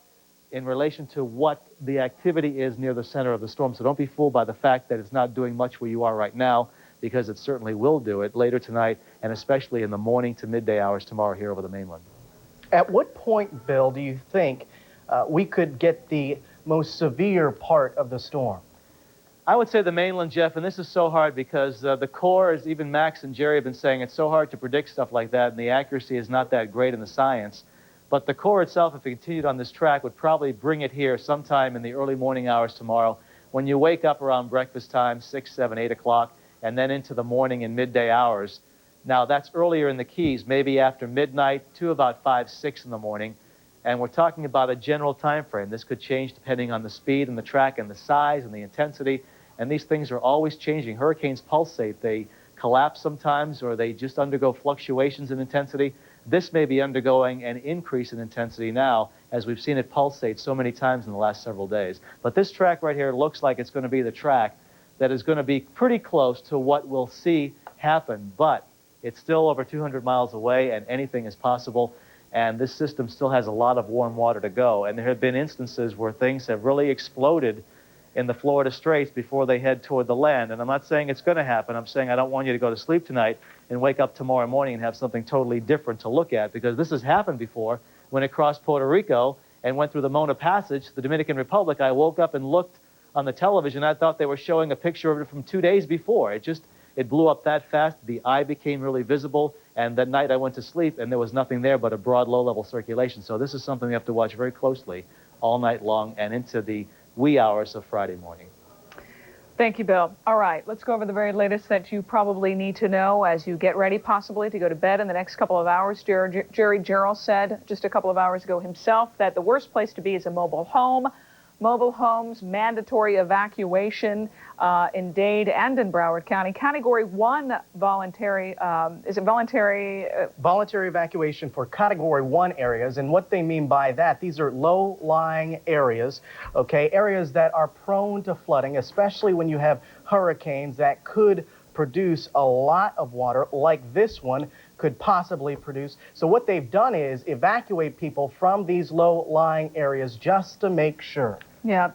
in relation to what the activity is near the center of the storm. So don't be fooled by the fact that it's not doing much where you are right now, because it certainly will do it later tonight, and especially in the morning to midday hours tomorrow here over the mainland. At what point, Bill, do you think we could get the most severe part of the storm? I would say the mainland, Jeff, and this is so hard because the core, as even Max and Jerry have been saying, it's so hard to predict stuff like that, and the accuracy is not that great in the science. But the core itself, if it continued on this track, would probably bring it here sometime in the early morning hours tomorrow. When you wake up around breakfast time, 6, 7, 8 o'clock, and then into the morning and midday hours. Now, that's earlier in the Keys, maybe after midnight to about 5, 6 in the morning. And we're talking about a general time frame. This could change depending on the speed and the track and the size and the intensity. And these things are always changing. Hurricanes pulsate. They collapse sometimes, or they just undergo fluctuations in intensity. this may be undergoing an increase in intensity now, as we've seen it pulsate so many times in the last several days. But this track right here looks like it's going to be the track that is going to be pretty close to what we'll see happen. But it's still over 200 miles away, and anything is possible. And this system still has a lot of warm water to go. And there have been instances where things have really exploded in the Florida Straits before they head toward the land. And I'm not saying it's going to happen. I'm saying I don't want you to go to sleep tonight and wake up tomorrow morning and have something totally different to look at, because this has happened before when it crossed Puerto Rico and went through the Mona Passage, the Dominican Republic. I woke up and looked on the television. I thought they were showing a picture of it from 2 days before. It blew up that fast. The eye became really visible. And that night I went to sleep and there was nothing there but a broad low-level circulation. So this is something we have to watch very closely all night long and into the wee hours of Friday morning. Thank you, Bill. All right, let's go over the very latest that you probably need to know as you get ready possibly to go to bed in the next couple of hours. Jerry Jarrell said just a couple of hours ago himself that the worst place to be is a mobile home. Mobile homes, mandatory evacuation in Dade and in Broward County. Category 1 voluntary, is it voluntary? Voluntary evacuation for Category 1 areas. And what they mean by that, these are low-lying areas, okay, areas that are prone to flooding, especially when you have hurricanes that could produce a lot of water, like this one could possibly produce. So what they've done is evacuate people from these low-lying areas just to make sure. Yeah,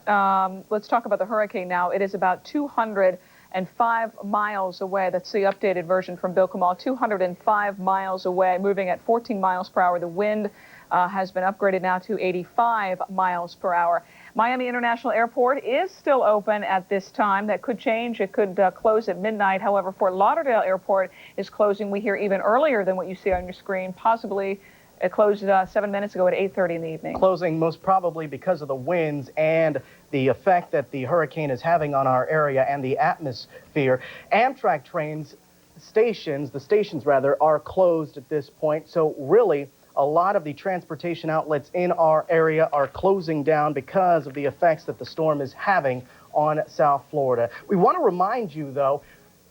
let's talk about the hurricane now. It is about 205 miles away. That's the updated version from Bill Kamal. 205 miles away, moving at 14 miles per hour. The wind has been upgraded now to 85 miles per hour. Miami International Airport is still open at this time. That could change. It could close at midnight. However, Fort Lauderdale Airport is closing, we hear, even earlier than what you see on your screen. Possibly it closed 7 minutes ago at 8:30 in the evening. Closing most probably because of the winds and the effect that the hurricane is having on our area and the atmosphere. Amtrak trains, the stations rather, are closed at this point. So really, a lot of the transportation outlets in our area are closing down because of the effects that the storm is having on South Florida. We want to remind you, though,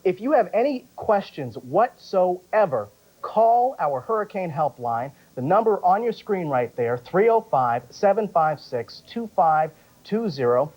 if you have any questions whatsoever, call our hurricane helpline. The number on your screen right there, 305-756-2520.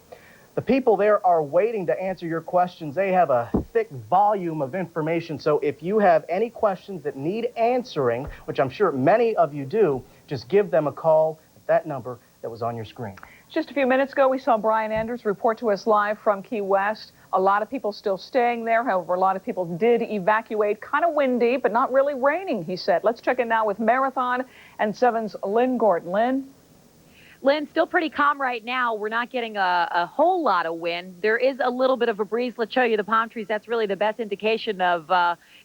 The people there are waiting to answer your questions. They have a thick volume of information. So if you have any questions that need answering, which I'm sure many of you do, just give them a call at that number that was on your screen. Just a few minutes ago, we saw Brian Andrews report to us live from Key West. A lot of people still staying there. However, a lot of people did evacuate. Kind of windy, but not really raining, he said. Let's check in now with Marathon and 7's Lynn Gordon. Lynn, still pretty calm right now. We're not getting a whole lot of wind. There is a little bit of a breeze. Let's show you the palm trees. That's really the best indication of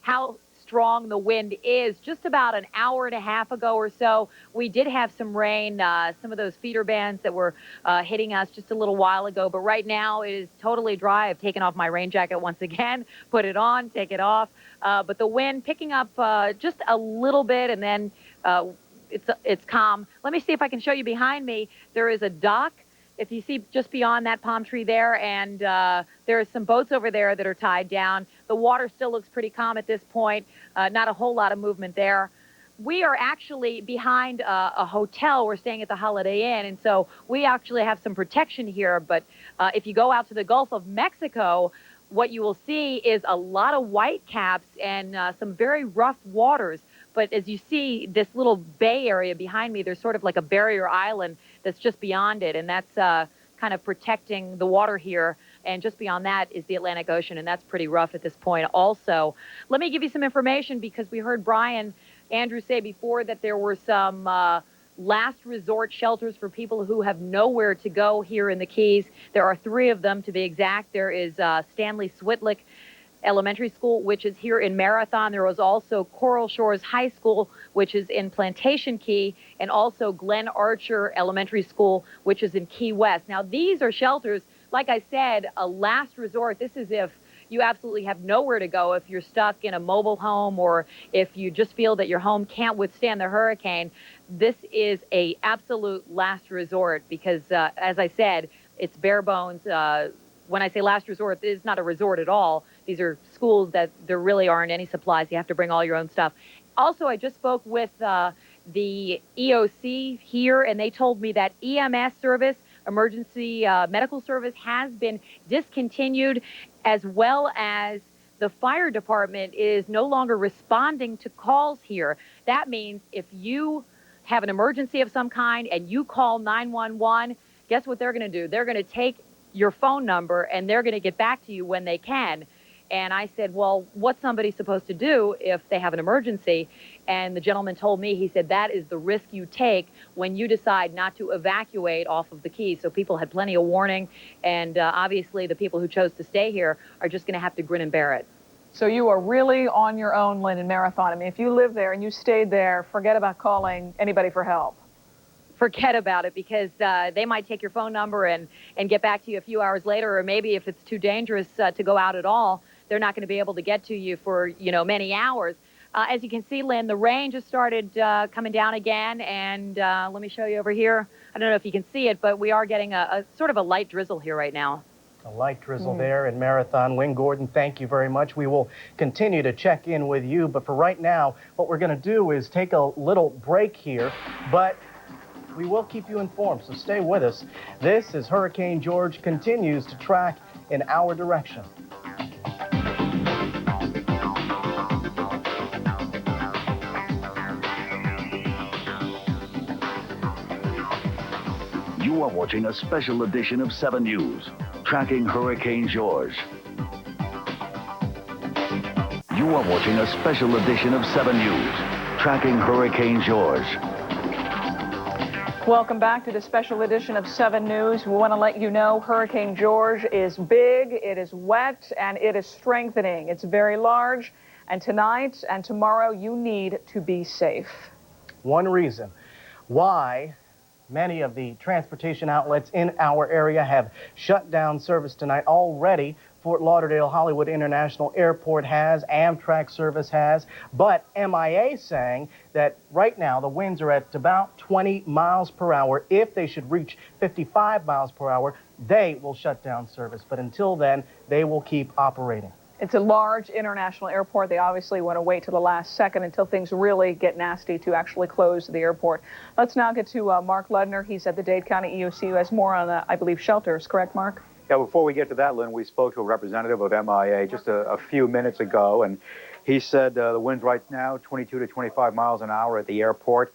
how strong the wind is. Just about an hour and a half ago or so, we did have some rain, some of those feeder bands that were hitting us just a little while ago. But right now it is totally dry. I've taken off my rain jacket once again, put it on, take it off. But the wind picking up just a little bit, and then it's calm. Let me see if I can show you behind me. There is a dock, if you see just beyond that palm tree there, and there are some boats over there that are tied down. The water still looks pretty calm at this point. Not a whole lot of movement there. We are actually behind a hotel. We're staying at the Holiday Inn, and so we actually have some protection here. But if you go out to the Gulf of Mexico, what you will see is a lot of white caps and some very rough waters. But as you see, this little bay area behind me, there's sort of like a barrier island that's just beyond it, and that's kind of protecting the water here. And just beyond that is the Atlantic Ocean, and that's pretty rough at this point also. Let me give you some information, because we heard Brian Andrews say before that there were some last resort shelters for people who have nowhere to go here in the Keys. There are 3 of them, to be exact. There is Stanley Switlick Elementary School, which is here in Marathon. There was also Coral Shores High School, which is in Plantation Key, and also Glen Archer Elementary School, which is in Key West. Now, these are shelters, like I said, a last resort. This is if you absolutely have nowhere to go, if you're stuck in a mobile home, or if you just feel that your home can't withstand the hurricane. This is a absolute last resort, because, as I said, it's bare bones. When I say last resort, it's not a resort at all. These are schools that there really aren't any supplies. You have to bring all your own stuff. Also, I just spoke with the EOC here, and they told me that EMS service, emergency medical service, has been discontinued, as well as the fire department is no longer responding to calls here. That means if you have an emergency of some kind and you call 911, guess what they're going to do? They're going to take your phone number and they're going to get back to you when they can. And I said, well, what's somebody supposed to do if they have an emergency? And the gentleman told me, he said, that is the risk you take when you decide not to evacuate off of the Keys. So people had plenty of warning, and obviously the people who chose to stay here are just going to have to grin and bear it. So you are really on your own, Lynn, in Marathon. I mean, if you live there and you stayed there, forget about calling anybody for help. Forget about it, because they might take your phone number and get back to you a few hours later, or maybe if it's too dangerous to go out at all, they're not going to be able to get to you for, you know, many hours. As you can see, Lynn, the rain just started coming down again, and let me show you over here. I don't know if you can see it, but we are getting a sort of a light drizzle here right now. A light drizzle there in Marathon. Lynn Gordon, thank you very much. We will continue to check in with you, but for right now, what we're going to do is take a little break here, but we will keep you informed, so stay with us. This is Hurricane George continues to track in our direction. You are watching a special edition of 7 News, tracking Hurricane George. You are watching a special edition of 7 News, tracking Hurricane George. Welcome back to the special edition of 7 News. We want to let you know Hurricane George is big, it is wet, and it is strengthening. It's very large, and tonight and tomorrow you need to be safe. One reason why many of the transportation outlets in our area have shut down service tonight already. Fort Lauderdale Hollywood International Airport has, Amtrak service has, but MIA saying that right now the winds are at about 20 miles per hour. If they should reach 55 miles per hour, they will shut down service. But until then, they will keep operating. It's a large international airport. They obviously want to wait till the last second until things really get nasty to actually close the airport. Let's now get to Mark Ludner. He's at the Dade County EOC, who has more on, I believe, shelters. Correct, Mark? Yeah, before we get to that, Lynn, we spoke to a representative of MIA just a few minutes ago, and he said the winds right now, 22 to 25 miles an hour at the airport.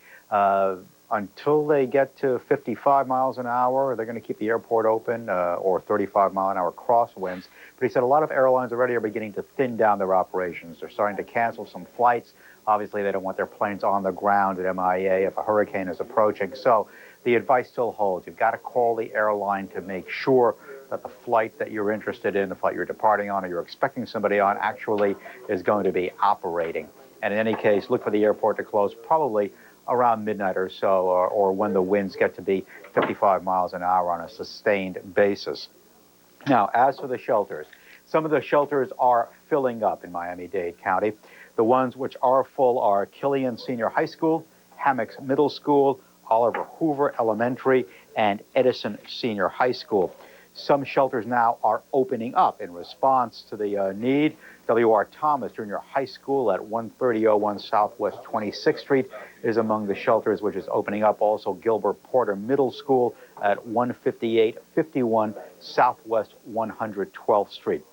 Until they get to 55 miles an hour, they're going to keep the airport open, or 35-mile-an-hour crosswinds. But he said a lot of airlines already are beginning to thin down their operations. They're starting to cancel some flights. Obviously, they don't want their planes on the ground at MIA if a hurricane is approaching. So the advice still holds. You've got to call the airline to make sure that the flight that you're interested in, the flight you're departing on or you're expecting somebody on, actually is going to be operating. And in any case, look for the airport to close probably around midnight or so, or when the winds get to be 55 miles an hour on a sustained basis. Now, as for the shelters, some of the shelters are filling up in Miami-Dade County. The ones which are full are Killian Senior High School, Hammocks Middle School, Oliver Hoover Elementary, and Edison Senior High School. Some shelters now are opening up in response to the need. W.R. Thomas Junior High School at 1301 Southwest 26th Street is among the shelters which is opening up. Also, Gilbert Porter Middle School at 15851 Southwest 112th Street.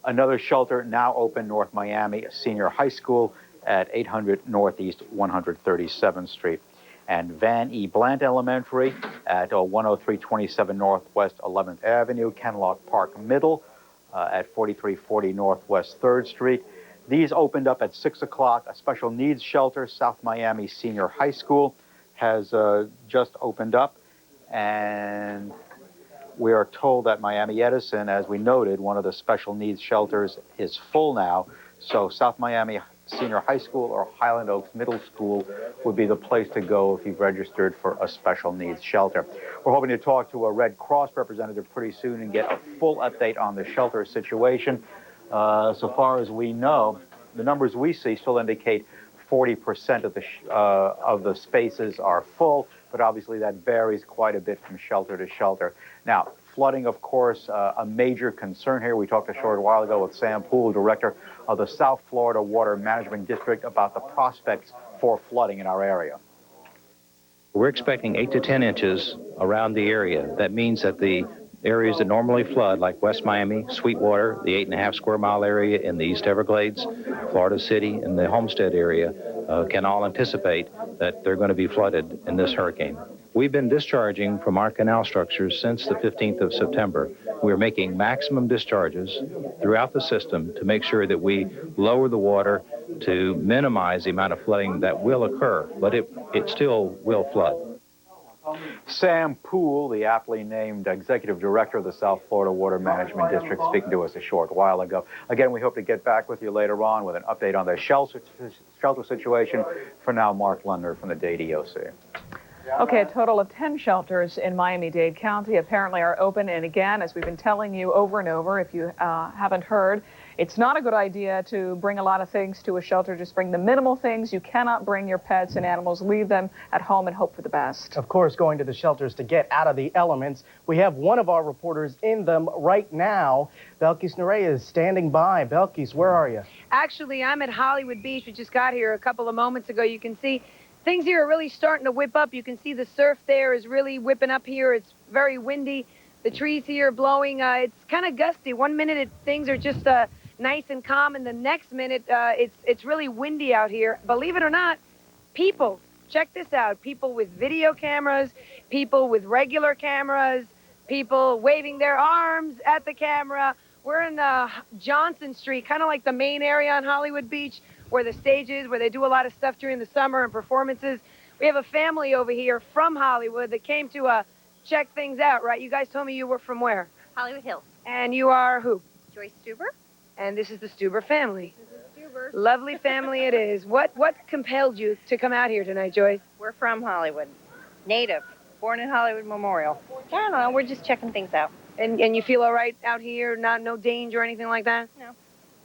Another shelter now open, North Miami Senior High School at 800 Northeast 137th Street. And Van E. Blant Elementary at 10327 Northwest 11th Avenue, Kenlock Park Middle at 4340 Northwest 3rd Street. These opened up at 6 o'clock. A special needs shelter, South Miami Senior High School, has just opened up. And we are told that Miami Edison, as we noted, one of the special needs shelters is full now. So South Miami Senior High School or Highland Oaks Middle School would be the place to go if you've registered for a special needs shelter. We're hoping to talk to a Red Cross representative pretty soon and get a full update on the shelter situation. So far as we know, the numbers we see still indicate 40% of the spaces are full. but obviously that varies quite a bit from shelter to shelter. Now, flooding, of course, a major concern here. We talked a short while ago with Sam Poole, director of the South Florida Water Management District, about the prospects for flooding in our area. We're expecting 8 to 10 inches around the area. That means that the areas that normally flood, like West Miami, Sweetwater, the 8.5 square mile area in the East Everglades, Florida City, and the Homestead area, can all anticipate that they're going to be flooded in this hurricane. We've been discharging from our canal structures since the 15th of September. We're making maximum discharges throughout the system to make sure that we lower the water to minimize the amount of flooding that will occur, but it still will flood. Sam Poole, the aptly named Executive Director of the South Florida Water Management District, speaking to us a short while ago. Again, we hope to get back with you later on with an update on the shelter situation. For now, Mark Lundner from the Dade EOC. Okay, a total of 10 shelters in Miami-Dade County apparently are open. And again, as we've been telling you over and over, if you haven't heard, it's not a good idea to bring a lot of things to a shelter. Just bring the minimal things. You cannot bring your pets and animals. Leave them at home and hope for the best. Of course, going to the shelters to get out of the elements. We have one of our reporters in them right now. Belkis Nerea is standing by. Belkis, where are you? Actually, I'm at Hollywood Beach. We just got here a couple of moments ago. You can see things here are really starting to whip up. You can see the surf there is really whipping up here. It's very windy. The trees here are blowing. It's kind of gusty. 1 minute things are just nice and calm, and the next minute it's really windy out here. Believe it or not, people, check this out. People with video cameras, people with regular cameras, people waving their arms at the camera. We're in Johnson Street, kind of like the main area on Hollywood Beach, where the stage is, where they do a lot of stuff during the summer and performances. We have a family over here from Hollywood that came to check things out, right? You guys told me you were from where? Hollywood Hills. And you are who? Joyce Stuber. And this is the Stuber family. This is Stuber. Lovely family it is. What compelled you to come out here tonight, Joyce? We're from Hollywood. Native. Born in Hollywood Memorial. I don't know. We're just checking things out. And you feel all right out here? No danger or anything like that? No.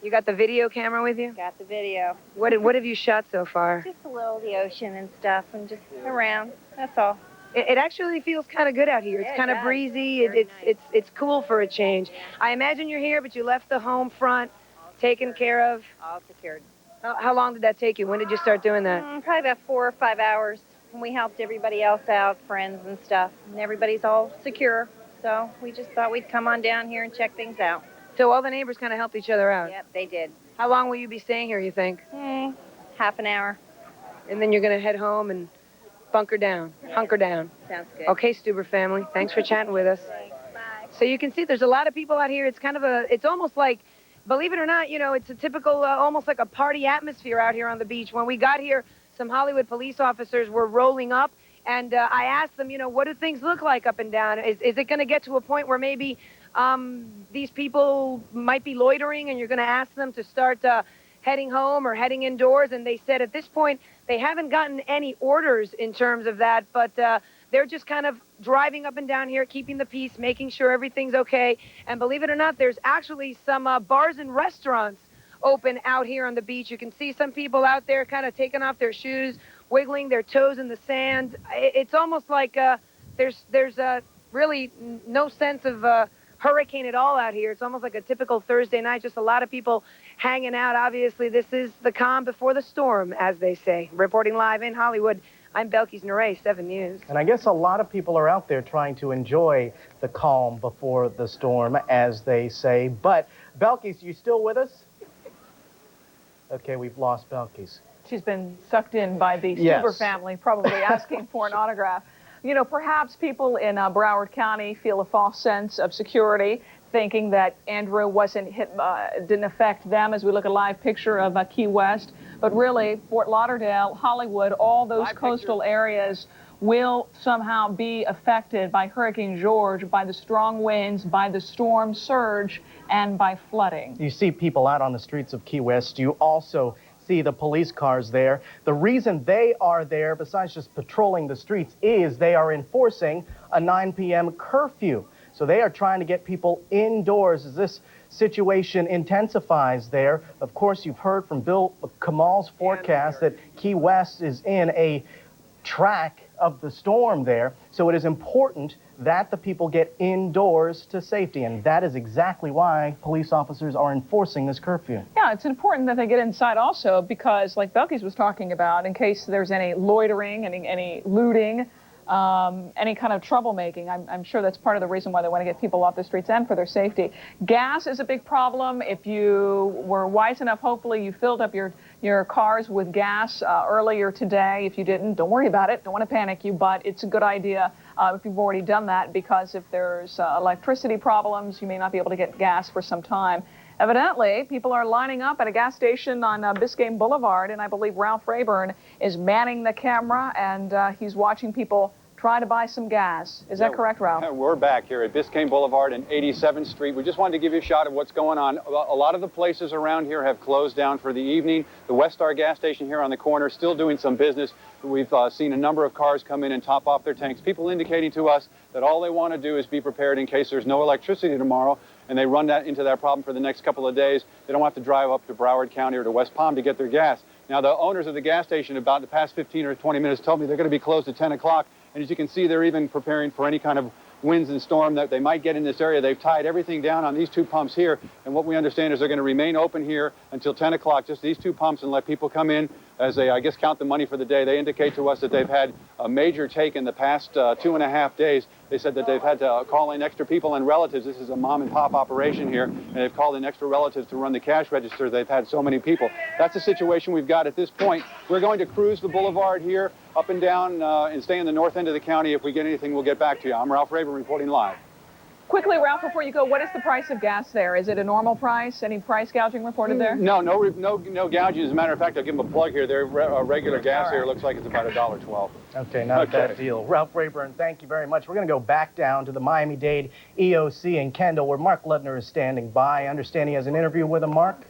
You got the video camera with you? Got the video. What have you shot so far? Just a little of the ocean and stuff, and just around. That's all. It actually feels kind of good out here. It's kind of breezy. It's cool for a change. I imagine you're here, but you left the home front taken care of. All secured. How long did that take you? When did you start doing that? Probably about 4 or 5 hours. And we helped everybody else out, friends and stuff. And everybody's all secure. So we just thought we'd come on down here and check things out. So all the neighbors kind of helped each other out? Yep, they did. How long will you be staying here, you think? Half an hour. And then you're going to head home and hunker down. Sounds good. Okay, Stuber family. Thanks for chatting with us. Bye. So you can see there's a lot of people out here. It's kind of it's almost like, believe it or not, it's a typical, almost like a party atmosphere out here on the beach. When we got here, some Hollywood police officers were rolling up, and I asked them, what do things look like up and down? Is it going to get to a point where maybe these people might be loitering and you're going to ask them to start heading home or heading indoors? And they said at this point they haven't gotten any orders in terms of that, but they're just kind of driving up and down here, keeping the peace, making sure everything's okay. And believe it or not, there's actually some bars and restaurants open out here on the beach. You can see some people out there kind of taking off their shoes, wiggling their toes in the sand. It's almost like there's really no sense of hurricane at all out here. It's almost like a typical Thursday night, just a lot of people hanging out. Obviously, this is the calm before the storm, as they say. Reporting live in Hollywood, I'm Belkis Nerea, 7 News. And I guess a lot of people are out there trying to enjoy the calm before the storm, as they say. But, Belkis, you still with us? Okay, we've lost Belkis. She's been sucked in by the Stuber family, probably asking for an autograph. Perhaps people in Broward County feel a false sense of security, thinking that Andrew wasn't hit, didn't affect them as we look at a live picture of Key West. But really, Fort Lauderdale, Hollywood, all those coastal areas will somehow be affected by Hurricane George, by the strong winds, by the storm surge, and by flooding. You see people out on the streets of Key West. You also see the police cars there. The reason they are there, besides just patrolling the streets, is they are enforcing a 9 p.m. curfew. So they are trying to get people indoors as this situation intensifies there. Of course, you've heard from Bill Kamal's forecast that Key West is in a track of the storm there. So it is important that the people get indoors to safety, and that is exactly why police officers are enforcing this curfew. Yeah, it's important that they get inside also because, like Belkis was talking about, in case there's any loitering, any looting, any kind of troublemaking. I'm sure that's part of the reason why they want to get people off the streets and for their safety. Gas is a big problem. If you were wise enough, hopefully you filled up your cars with gas earlier today. If you didn't, don't worry about it. Don't want to panic you, but it's a good idea if you've already done that, because if there's electricity problems, you may not be able to get gas for some time. Evidently, people are lining up at a gas station on Biscayne Boulevard, and I believe Ralph Rayburn is manning the camera, and he's watching people try to buy some gas. Is that correct, Ralph? We're back here at Biscayne Boulevard and 87th Street. We just wanted to give you a shot of what's going on. A lot of the places around here have closed down for the evening. The West Star gas station here on the corner is still doing some business. We've seen a number of cars come in and top off their tanks. People indicating to us that all they want to do is be prepared in case there's no electricity tomorrow, and they run that into that problem for the next couple of days. They don't have to drive up to Broward County or to West Palm to get their gas. Now, the owners of the gas station about the past 15 or 20 minutes told me they're going to be closed at 10 o'clock. And as you can see, they're even preparing for any kind of winds and storm that they might get in this area. They've tied everything down on these two pumps here. And what we understand is they're going to remain open here until 10 o'clock, just these two pumps, and let people come in as they, I guess, count the money for the day. They indicate to us that they've had a major take in the past 2.5 days. They said that they've had to call in extra people and relatives. This is a mom and pop operation here, and they've called in extra relatives to run the cash register. They've had so many people. That's the situation we've got at this point. We're going to cruise the boulevard here, up and down, and stay in the north end of the county. If we get anything, we'll get back to you. I'm Ralph Rayburn reporting live. Quickly, Ralph, before you go, what is the price of gas there? Is it a normal price? Any price gouging reported there? No gouging. As a matter of fact, I'll give them a plug here. Their regular gas here looks like it's about $1.12. Okay, not a bad deal. Ralph Rayburn, thank you very much. We're going to go back down to the Miami-Dade EOC in Kendall, where Mark Ledner is standing by. I understand he has an interview with him, Mark?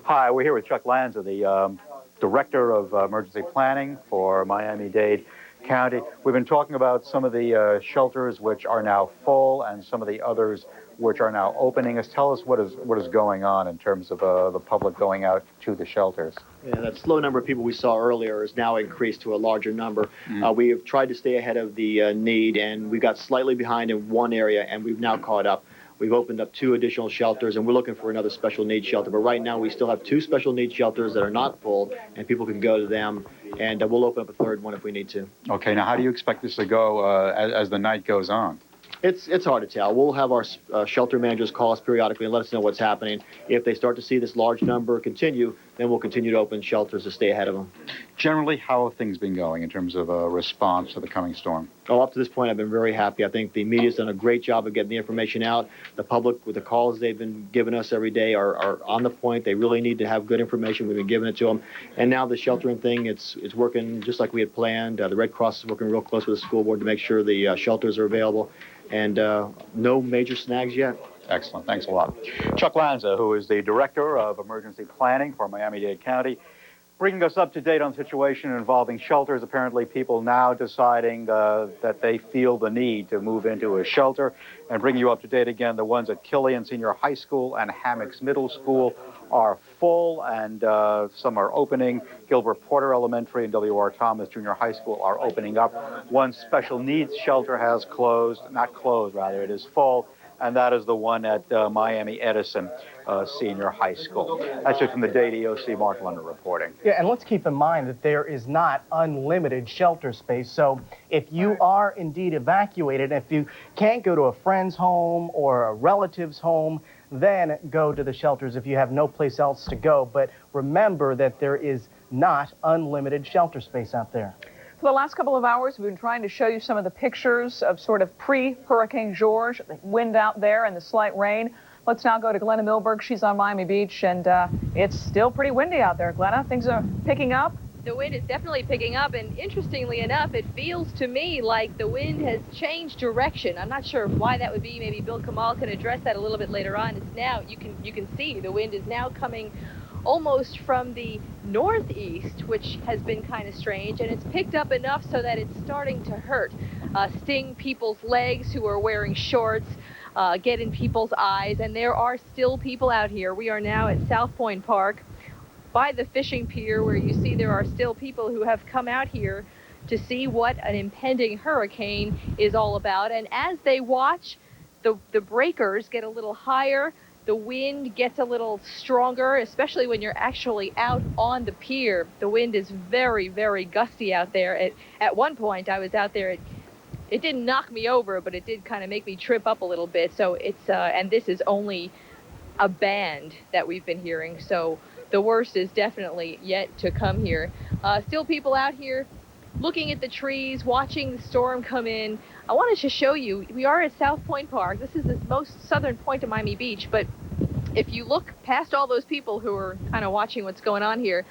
Hi, we're here with Chuck Lanza, the Director of Emergency Planning for Miami-Dade County. We've been talking about some of the shelters which are now full and some of the others which are now opening. Tell us what is going on in terms of the public going out to the shelters. Yeah, that slow number of people we saw earlier is now increased to a larger number. We have tried to stay ahead of the need, and we got slightly behind in one area, and we've now caught up. We've opened up 2 additional shelters, and we're looking for another special needs shelter. But right now, we still have 2 special needs shelters that are not full, and people can go to them. And we'll open up a 3rd one if we need to. Okay, now how do you expect this to go as the night goes on? It's hard to tell. We'll have our shelter managers call us periodically and let us know what's happening. If they start to see this large number continue, then we'll continue to open shelters to stay ahead of them. Generally, how have things been going in terms of a response to the coming storm? Oh, up to this point, I've been very happy. I think the media's done a great job of getting the information out. The public, with the calls they've been giving us every day, are on the point. They really need to have good information. We've been giving it to them. And now the sheltering thing, it's working just like we had planned. The Red Cross is working real close with the school board to make sure the shelters are available. And no major snags yet. Excellent. Thanks a lot. Chuck Lanza, who is the Director of Emergency Planning for Miami-Dade County, bringing us up to date on the situation involving shelters. Apparently, people now deciding that they feel the need to move into a shelter. And bringing you up to date again, the ones at Killian Senior High School and Hammocks Middle School are full, and some are opening. Gilbert Porter Elementary and W.R. Thomas Junior High School are opening up. One special needs shelter has closed, not closed, rather, it is full, and that is the one at Miami Edison Senior High School. That's it from the Dade EOC. Mark Ledner reporting. Yeah, and let's keep in mind that there is not unlimited shelter space. So if you are indeed evacuated, if you can't go to a friend's home or a relative's home, then go to the shelters if you have no place else to go. But remember that there is not unlimited shelter space out there. For the last couple of hours, we've been trying to show you some of the pictures of sort of pre-Hurricane George, the wind out there and the slight rain. Let's now go to Glenna Milberg. She's on Miami Beach, and it's still pretty windy out there. Glenna, things are picking up? The wind is definitely picking up, and interestingly enough, it feels to me like the wind has changed direction. I'm not sure why that would be. Maybe Bill Kamal can address that a little bit later on. It's now, you can see the wind is now coming almost from the northeast, which has been kind of strange, and it's picked up enough so that it's starting to hurt, sting people's legs who are wearing shorts, get in people's eyes, and there are still people out here. We are now at South Point Park, by the fishing pier where you see there are still people who have come out here to see what an impending hurricane is all about. And as they watch, the breakers get a little higher, the wind gets a little stronger, especially when you're actually out on the pier. The wind is very, very gusty out there. At one point, I was out there, it didn't knock me over, but it did kind of make me trip up a little bit. So it's, and this is only a band that we've been hearing. So the worst is definitely yet to come here. Still people out here looking at the trees, watching the storm come in. I wanted to show you, we are at South Point Park. This is the most southern point of Miami Beach, but if you look past all those people who are kind of watching what's going on here,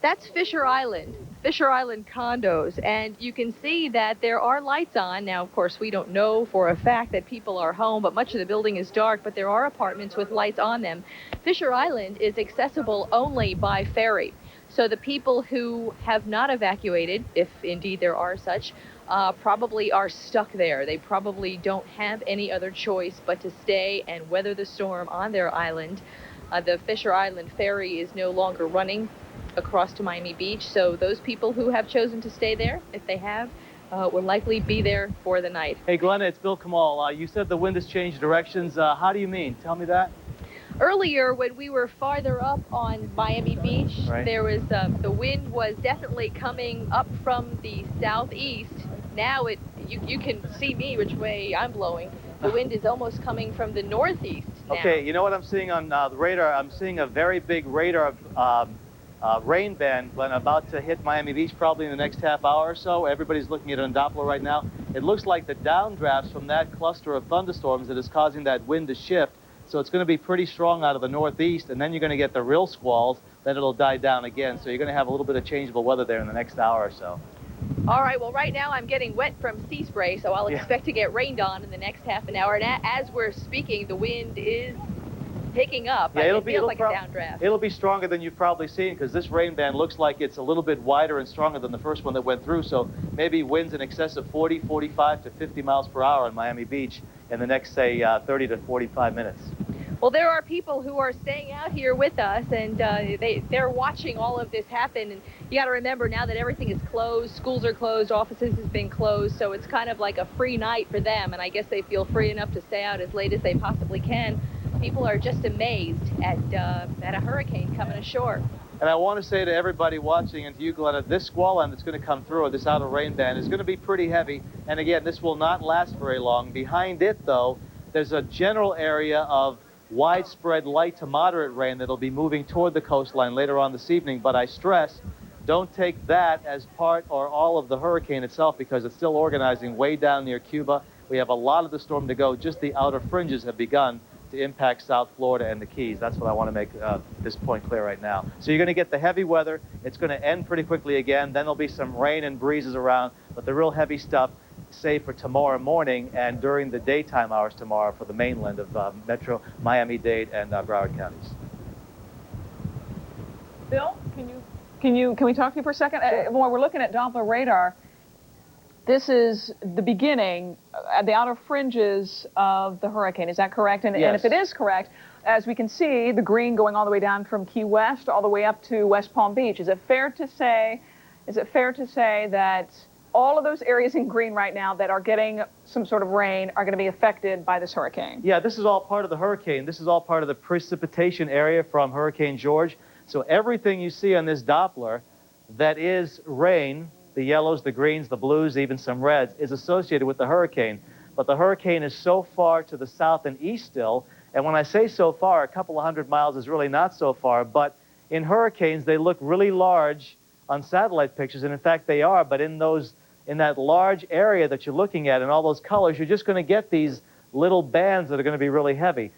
that's Fisher Island condos, and you can see that there are lights on. Now, of course, we don't know for a fact that people are home, but much of the building is dark, but there are apartments with lights on them. Fisher Island is accessible only by ferry. So the people who have not evacuated, if indeed there are such, probably are stuck there. They probably don't have any other choice but to stay and weather the storm on their island. The Fisher Island ferry is no longer running across to Miami Beach, so those people who have chosen to stay there, if they have, will likely be there for the night. Hey, Glenna, it's Bill Kamal. You said the wind has changed directions. How do you mean? Tell me that. Earlier, when we were farther up on Miami Beach, right, there was the wind was definitely coming up from the southeast. Now you can see me which way I'm blowing. The wind is almost coming from the northeast now. Okay, you know what I'm seeing on the radar? I'm seeing a very big radar rain band, Glenn, about to hit Miami Beach probably in the next half hour or so. Everybody's looking at it on Doppler right now. It looks like the downdrafts from that cluster of thunderstorms that is causing that wind to shift. So it's going to be pretty strong out of the northeast, and then you're going to get the real squalls, then it'll die down again. So you're going to have a little bit of changeable weather there in the next hour or so. All right, well, right now I'm getting wet from sea spray, so I'll expect to get rained on in the next half an hour. And as we're speaking, the wind is picking up. Yeah, It feels like a downdraft. It'll be stronger than you've probably seen, because this rain band looks like it's a little bit wider and stronger than the first one that went through. So maybe winds in excess of 40, 45 to 50 miles per hour in Miami Beach in the next, say, 30 to 45 minutes. Well, there are people who are staying out here with us, and they're watching all of this happen. And you got to remember, now that everything is closed, schools are closed, offices have been closed, so it's kind of like a free night for them. And I guess they feel free enough to stay out as late as they possibly can. People are just amazed at a hurricane coming ashore. And I want to say to everybody watching, and to you, Glenna, this squall line that's going to come through, or this outer rain band, is going to be pretty heavy. And again, this will not last very long. Behind it, though, there's a general area of widespread light to moderate rain that'll be moving toward the coastline later on this evening. But I stress, don't take that as part or all of the hurricane itself, because it's still organizing way down near Cuba. We have a lot of the storm to go. Just the outer fringes have begun to impact South Florida and the Keys. That's what I want to make this point clear right now. So you're going to get the heavy weather. It's going to end pretty quickly again. Then there'll be some rain and breezes around, but the real heavy stuff, save for tomorrow morning and during the daytime hours tomorrow for the mainland of Metro, Miami-Dade, and Broward counties. Bill, can we talk to you for a second? Sure. When we're looking at Doppler radar, this is the beginning, the outer fringes of the hurricane. Is that correct? And, yes. And if it is correct, as we can see, the green going all the way down from Key West all the way up to West Palm Beach. Is it fair to say that all of those areas in green right now that are getting some sort of rain are going to be affected by this hurricane? Yeah, this is all part of the hurricane. This is all part of the precipitation area from Hurricane George. So everything you see on this Doppler that is rain, the yellows, the greens, the blues, even some reds, is associated with the hurricane. But the hurricane is so far to the south and east still, and when I say so far, a couple of 100 miles is really not so far, but in hurricanes, they look really large on satellite pictures, and in fact they are, but in that large area that you're looking at in all those colors, you're just going to get these little bands that are going to be really heavy.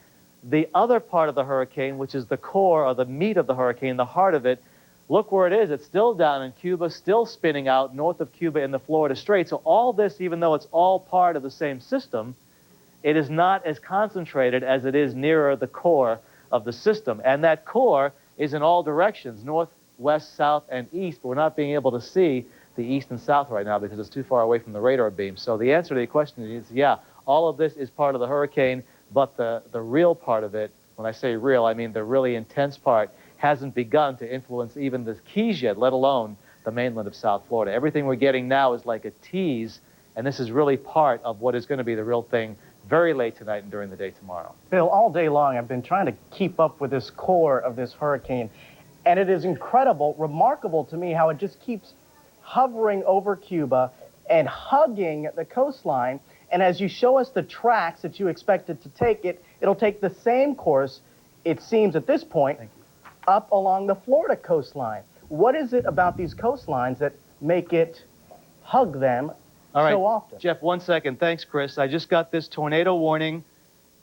The other part of the hurricane, which is the core or the meat of the hurricane, the heart of it, look where it is. It's still down in Cuba, still spinning out north of Cuba in the Florida Strait. So all this, even though it's all part of the same system, it is not as concentrated as it is nearer the core of the system. And that core is in all directions, north, west, south, and east. But we're not being able to see the east and south right now because it's too far away from the radar beam. So the answer to your question is, yeah, all of this is part of the hurricane, but the real part of it, when I say real, I mean the really intense part, hasn't begun to influence even the Keys yet, let alone the mainland of South Florida. Everything we're getting now is like a tease, and this is really part of what is going to be the real thing very late tonight and during the day tomorrow. Bill, all day long I've been trying to keep up with this core of this hurricane, and it is incredible, remarkable to me how it just keeps hovering over Cuba and hugging the coastline. And as you show us the tracks that you expect it to take, it'll take the same course, it seems at this point, up along the Florida coastline. What is it about these coastlines that make it hug them so often? Jeff, 1 second. Thanks, Chris. I just got this tornado warning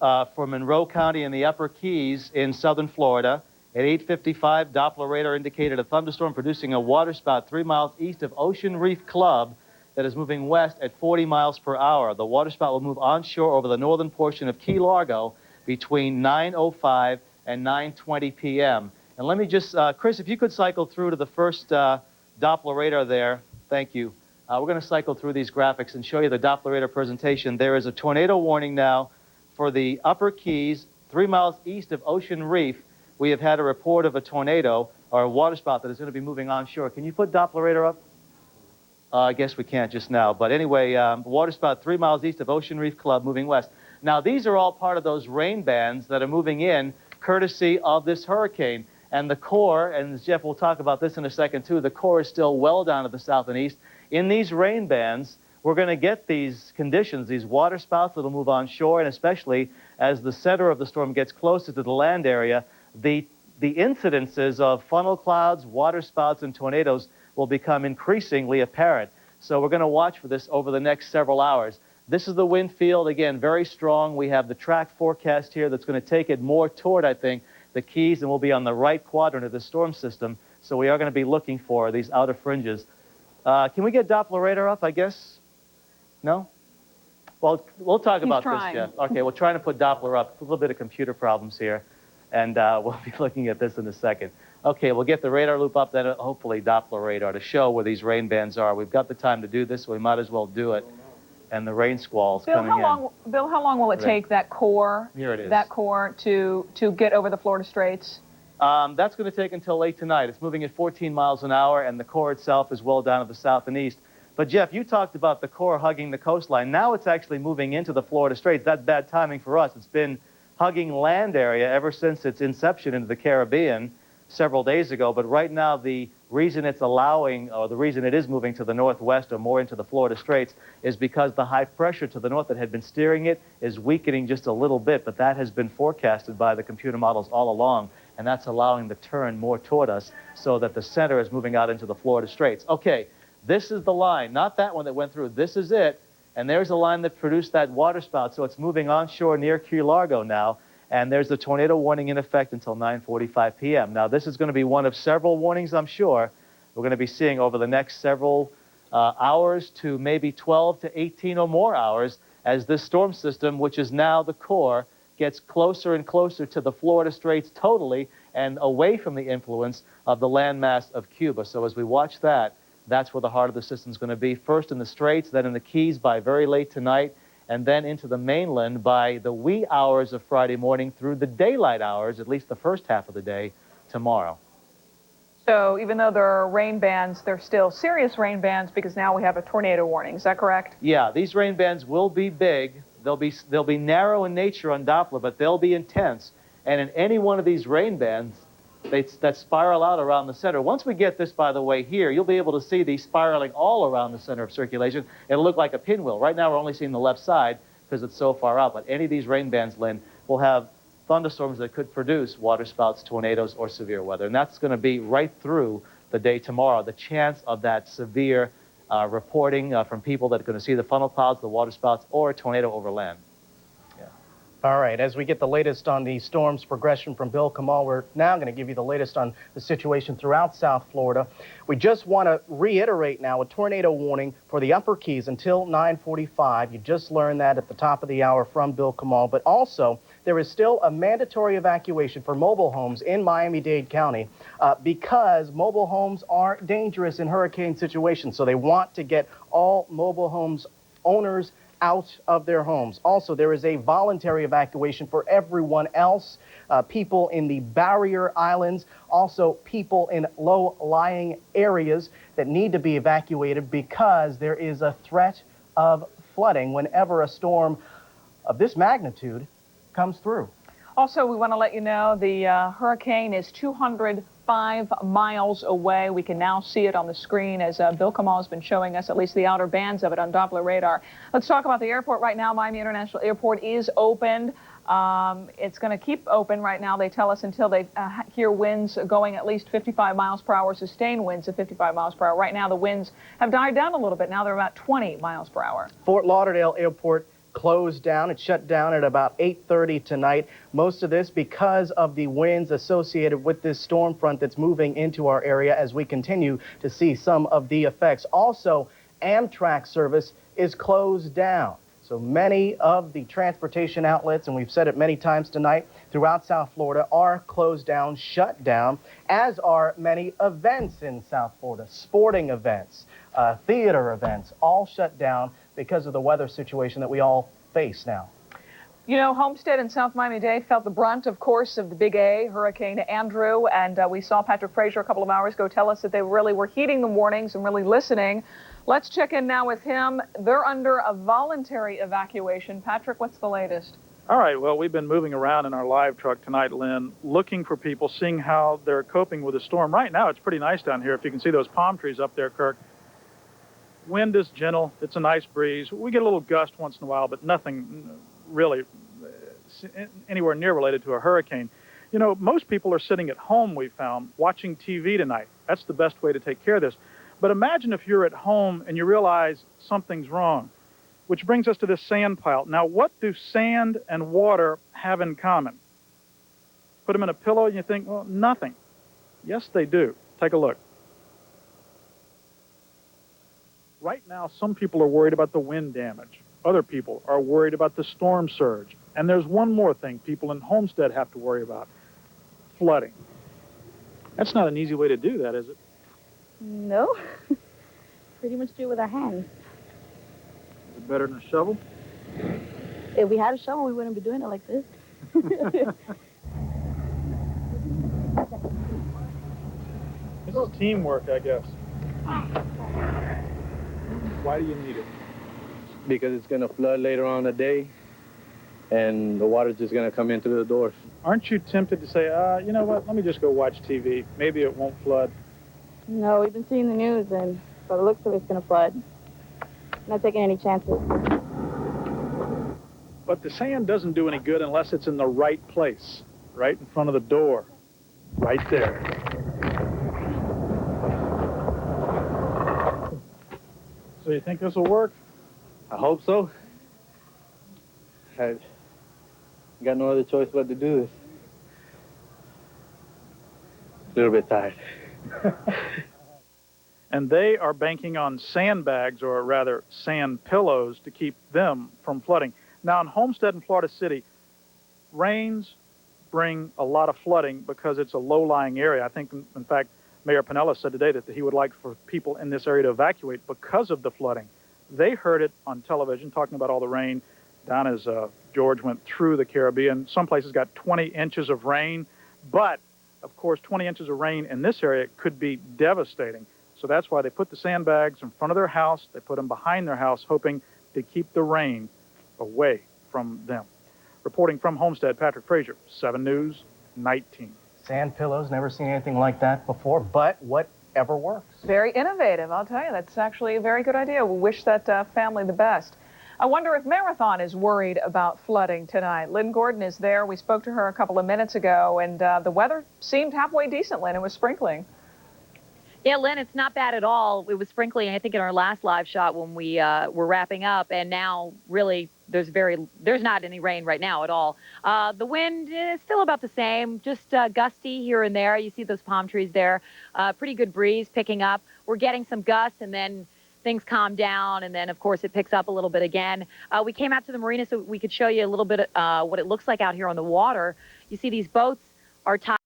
for Monroe County and the Upper Keys in southern Florida. At 8:55, Doppler radar indicated a thunderstorm producing a waterspout 3 miles east of Ocean Reef Club that is moving west at 40 miles per hour. The waterspout will move onshore over the northern portion of Key Largo between 9:05 and 9:20 p.m. And let me just, Chris, if you could cycle through to the first Doppler radar there. Thank you. We're going to cycle through these graphics and show you the Doppler radar presentation. There is a tornado warning now for the Upper Keys, 3 miles east of Ocean Reef. We have had a report of a tornado or a waterspout that is going to be moving onshore. Can you put Doppler radar up? I guess we can't just now. But anyway, waterspout 3 miles east of Ocean Reef Club moving west. Now, these are all part of those rain bands that are moving in courtesy of this hurricane. And the core, and Jeff will talk about this in a second too, the core is still well down to the south and east. In these rain bands, we're going to get these conditions, these waterspouts that will move onshore, and especially as the center of the storm gets closer to the land area, the incidences of funnel clouds, waterspouts, and tornadoes will become increasingly apparent. So we're going to watch for this over the next several hours. This is the wind field, again, very strong. We have the track forecast here that's going to take it more toward, I think, the Keys, and we'll be on the right quadrant of the storm system. So we are going to be looking for these outer fringes. Can we get Doppler radar up, I guess? No? Well, we'll talk about this, Jeff. Okay, we're trying to put Doppler up. A little bit of computer problems here, and we'll be looking at this in a second. Okay, we'll get the radar loop up, then hopefully Doppler radar to show where these rain bands are. We've got the time to do this, so we might as well do it. And the rain squalls coming in. Bill, how long will it take that core, Here it is. that core to get over the Florida Straits? That's going to take until late tonight. It's moving at 14 miles an hour, and the core itself is well down to the south and east. But, Jeff, you talked about the core hugging the coastline. Now it's actually moving into the Florida Straits. That's bad timing for us. It's been hugging land area ever since its inception into the Caribbean several days ago. But right now, the reason it's allowing, or the reason it is moving to the northwest or more into the Florida Straits is because the high pressure to the north that had been steering it is weakening just a little bit. But that has been forecasted by the computer models all along. And that's allowing the turn more toward us so that the center is moving out into the Florida Straits. Okay, this is the line, not that one that went through. This is it. And there's a line that produced that waterspout. So it's moving onshore near Key Largo now. And there's the tornado warning in effect until 9:45 p.m. Now, this is going to be one of several warnings, I'm sure, we're going to be seeing over the next several hours to maybe 12 to 18 or more hours as this storm system, which is now the core, gets closer and closer to the Florida Straits totally and away from the influence of the landmass of Cuba. So as we watch that, that's where the heart of the system is going to be, first in the Straits, then in the Keys by very late tonight, and then into the mainland by the wee hours of Friday morning through the daylight hours, at least the first half of the day, tomorrow. So even though there are rain bands, they're still serious rain bands because now we have a tornado warning. Is that correct? Yeah, these rain bands will be big. They'll be narrow in nature on Doppler, but they'll be intense. And in any one of these rain bands, that spiral out around the center. Once we get this, by the way, here, you'll be able to see these spiraling all around the center of circulation. It'll look like a pinwheel. Right now, we're only seeing the left side because it's so far out. But any of these rain bands, Lynn, will have thunderstorms that could produce waterspouts, tornadoes, or severe weather. And that's going to be right through the day tomorrow. The chance of that severe reporting from people that are going to see the funnel clouds, the waterspouts, or a tornado over land. All right, as we get the latest on the storm's progression from Bill Kamal, we're now going to give you the latest on the situation throughout South Florida. We just want to reiterate now a tornado warning for the Upper Keys until 9:45. You just learned that at the top of the hour from Bill Kamal. But also, there is still a mandatory evacuation for mobile homes in Miami-Dade County because mobile homes are dangerous in hurricane situations. So they want to get all mobile homes owners out of their homes. Also, there is a voluntary evacuation for everyone else, people in the barrier islands, also people in low-lying areas that need to be evacuated because there is a threat of flooding whenever a storm of this magnitude comes through. Also, we want to let you know the hurricane is 205 miles away. We can now see it on the screen as Bill Kamal has been showing us at least the outer bands of it on Doppler radar. Let's talk about the airport right now. Miami International Airport is opened. It's going to keep open right now, they tell us, until they hear winds going at least 55 miles per hour, sustained winds of 55 miles per hour. Right now, the winds have died down a little bit. Now they're about 20 miles per hour. Fort Lauderdale Airport closed down. It shut down at about 8:30 tonight. Most of this because of the winds associated with this storm front that's moving into our area as we continue to see some of the effects. Also, Amtrak service is closed down. So many of the transportation outlets, and we've said it many times tonight, throughout South Florida are closed down, shut down, as are many events in South Florida, sporting events, theater events, all shut down because of the weather situation that we all face now. You know, Homestead and South Miami-Dade felt the brunt, of course, of the Big A, Hurricane Andrew, and we saw Patrick Frazier a couple of hours ago tell us that they really were heeding the warnings and really listening. Let's check in now with him. They're under a voluntary evacuation. Patrick, what's the latest? All right, well, we've been moving around in our live truck tonight, Lynn, looking for people, seeing how they're coping with the storm. Right now, it's pretty nice down here. If you can see those palm trees up there, Kirk. Wind is gentle. It's a nice breeze. We get a little gust once in a while, but nothing really anywhere near related to a hurricane. You know, most people are sitting at home, we found, watching TV tonight. That's the best way to take care of this. But imagine if you're at home and you realize something's wrong, which brings us to this sand pile. Now, what do sand and water have in common? Put them in a pillow and you think, well, nothing. Yes, they do. Take a look. Right now, some people are worried about the wind damage. Other people are worried about the storm surge. And there's one more thing people in Homestead have to worry about: flooding. That's not an easy way to do that, is it? No. Pretty much do it with our hands. Is it better than a shovel? If we had a shovel, we wouldn't be doing it like this. This is teamwork, I guess. Why do you need it? Because it's going to flood later on in the day, and the water's just going to come in through the doors. Aren't you tempted to say, you know what, let me just go watch TV. Maybe it won't flood. No, we've been seeing the news, and by the looks of it, it's going to flood. Not taking any chances. But the sand doesn't do any good unless it's in the right place, right in front of the door, right there. So you think this will work? I hope so. I got no other choice but to do this. A little bit tired. And they are banking on sandbags, or rather sand pillows, to keep them from flooding. Now in Homestead and Florida City, rains bring a lot of flooding because it's a low-lying area. I think, in fact, Mayor Pinella said today that he would like for people in this area to evacuate because of the flooding. They heard it on television, talking about all the rain down as George went through the Caribbean. Some places got 20 inches of rain, but, of course, 20 inches of rain in this area could be devastating. So that's why they put the sandbags in front of their house. They put them behind their house, hoping to keep the rain away from them. Reporting from Homestead, Patrick Frazier, 7 News, Night Team. Sand pillows, never seen anything like that before, but whatever works. Very innovative, I'll tell you. That's actually a very good idea. We wish that family the best. I wonder if Marathon is worried about flooding tonight. Lynn Gordon is there. We spoke to her a couple of minutes ago, and the weather seemed halfway decent, Lynn. It was sprinkling. Yeah, Lynn, it's not bad at all. It was sprinkling, I think, in our last live shot when we were wrapping up, and now really there's not any rain right now at all. The wind is still about the same, just gusty here and there. You see those palm trees there. Pretty good breeze picking up. We're getting some gusts, and then things calm down, and then, of course, it picks up a little bit again. We came out to the marina so we could show you a little bit what it looks like out here on the water. You see these boats are tied.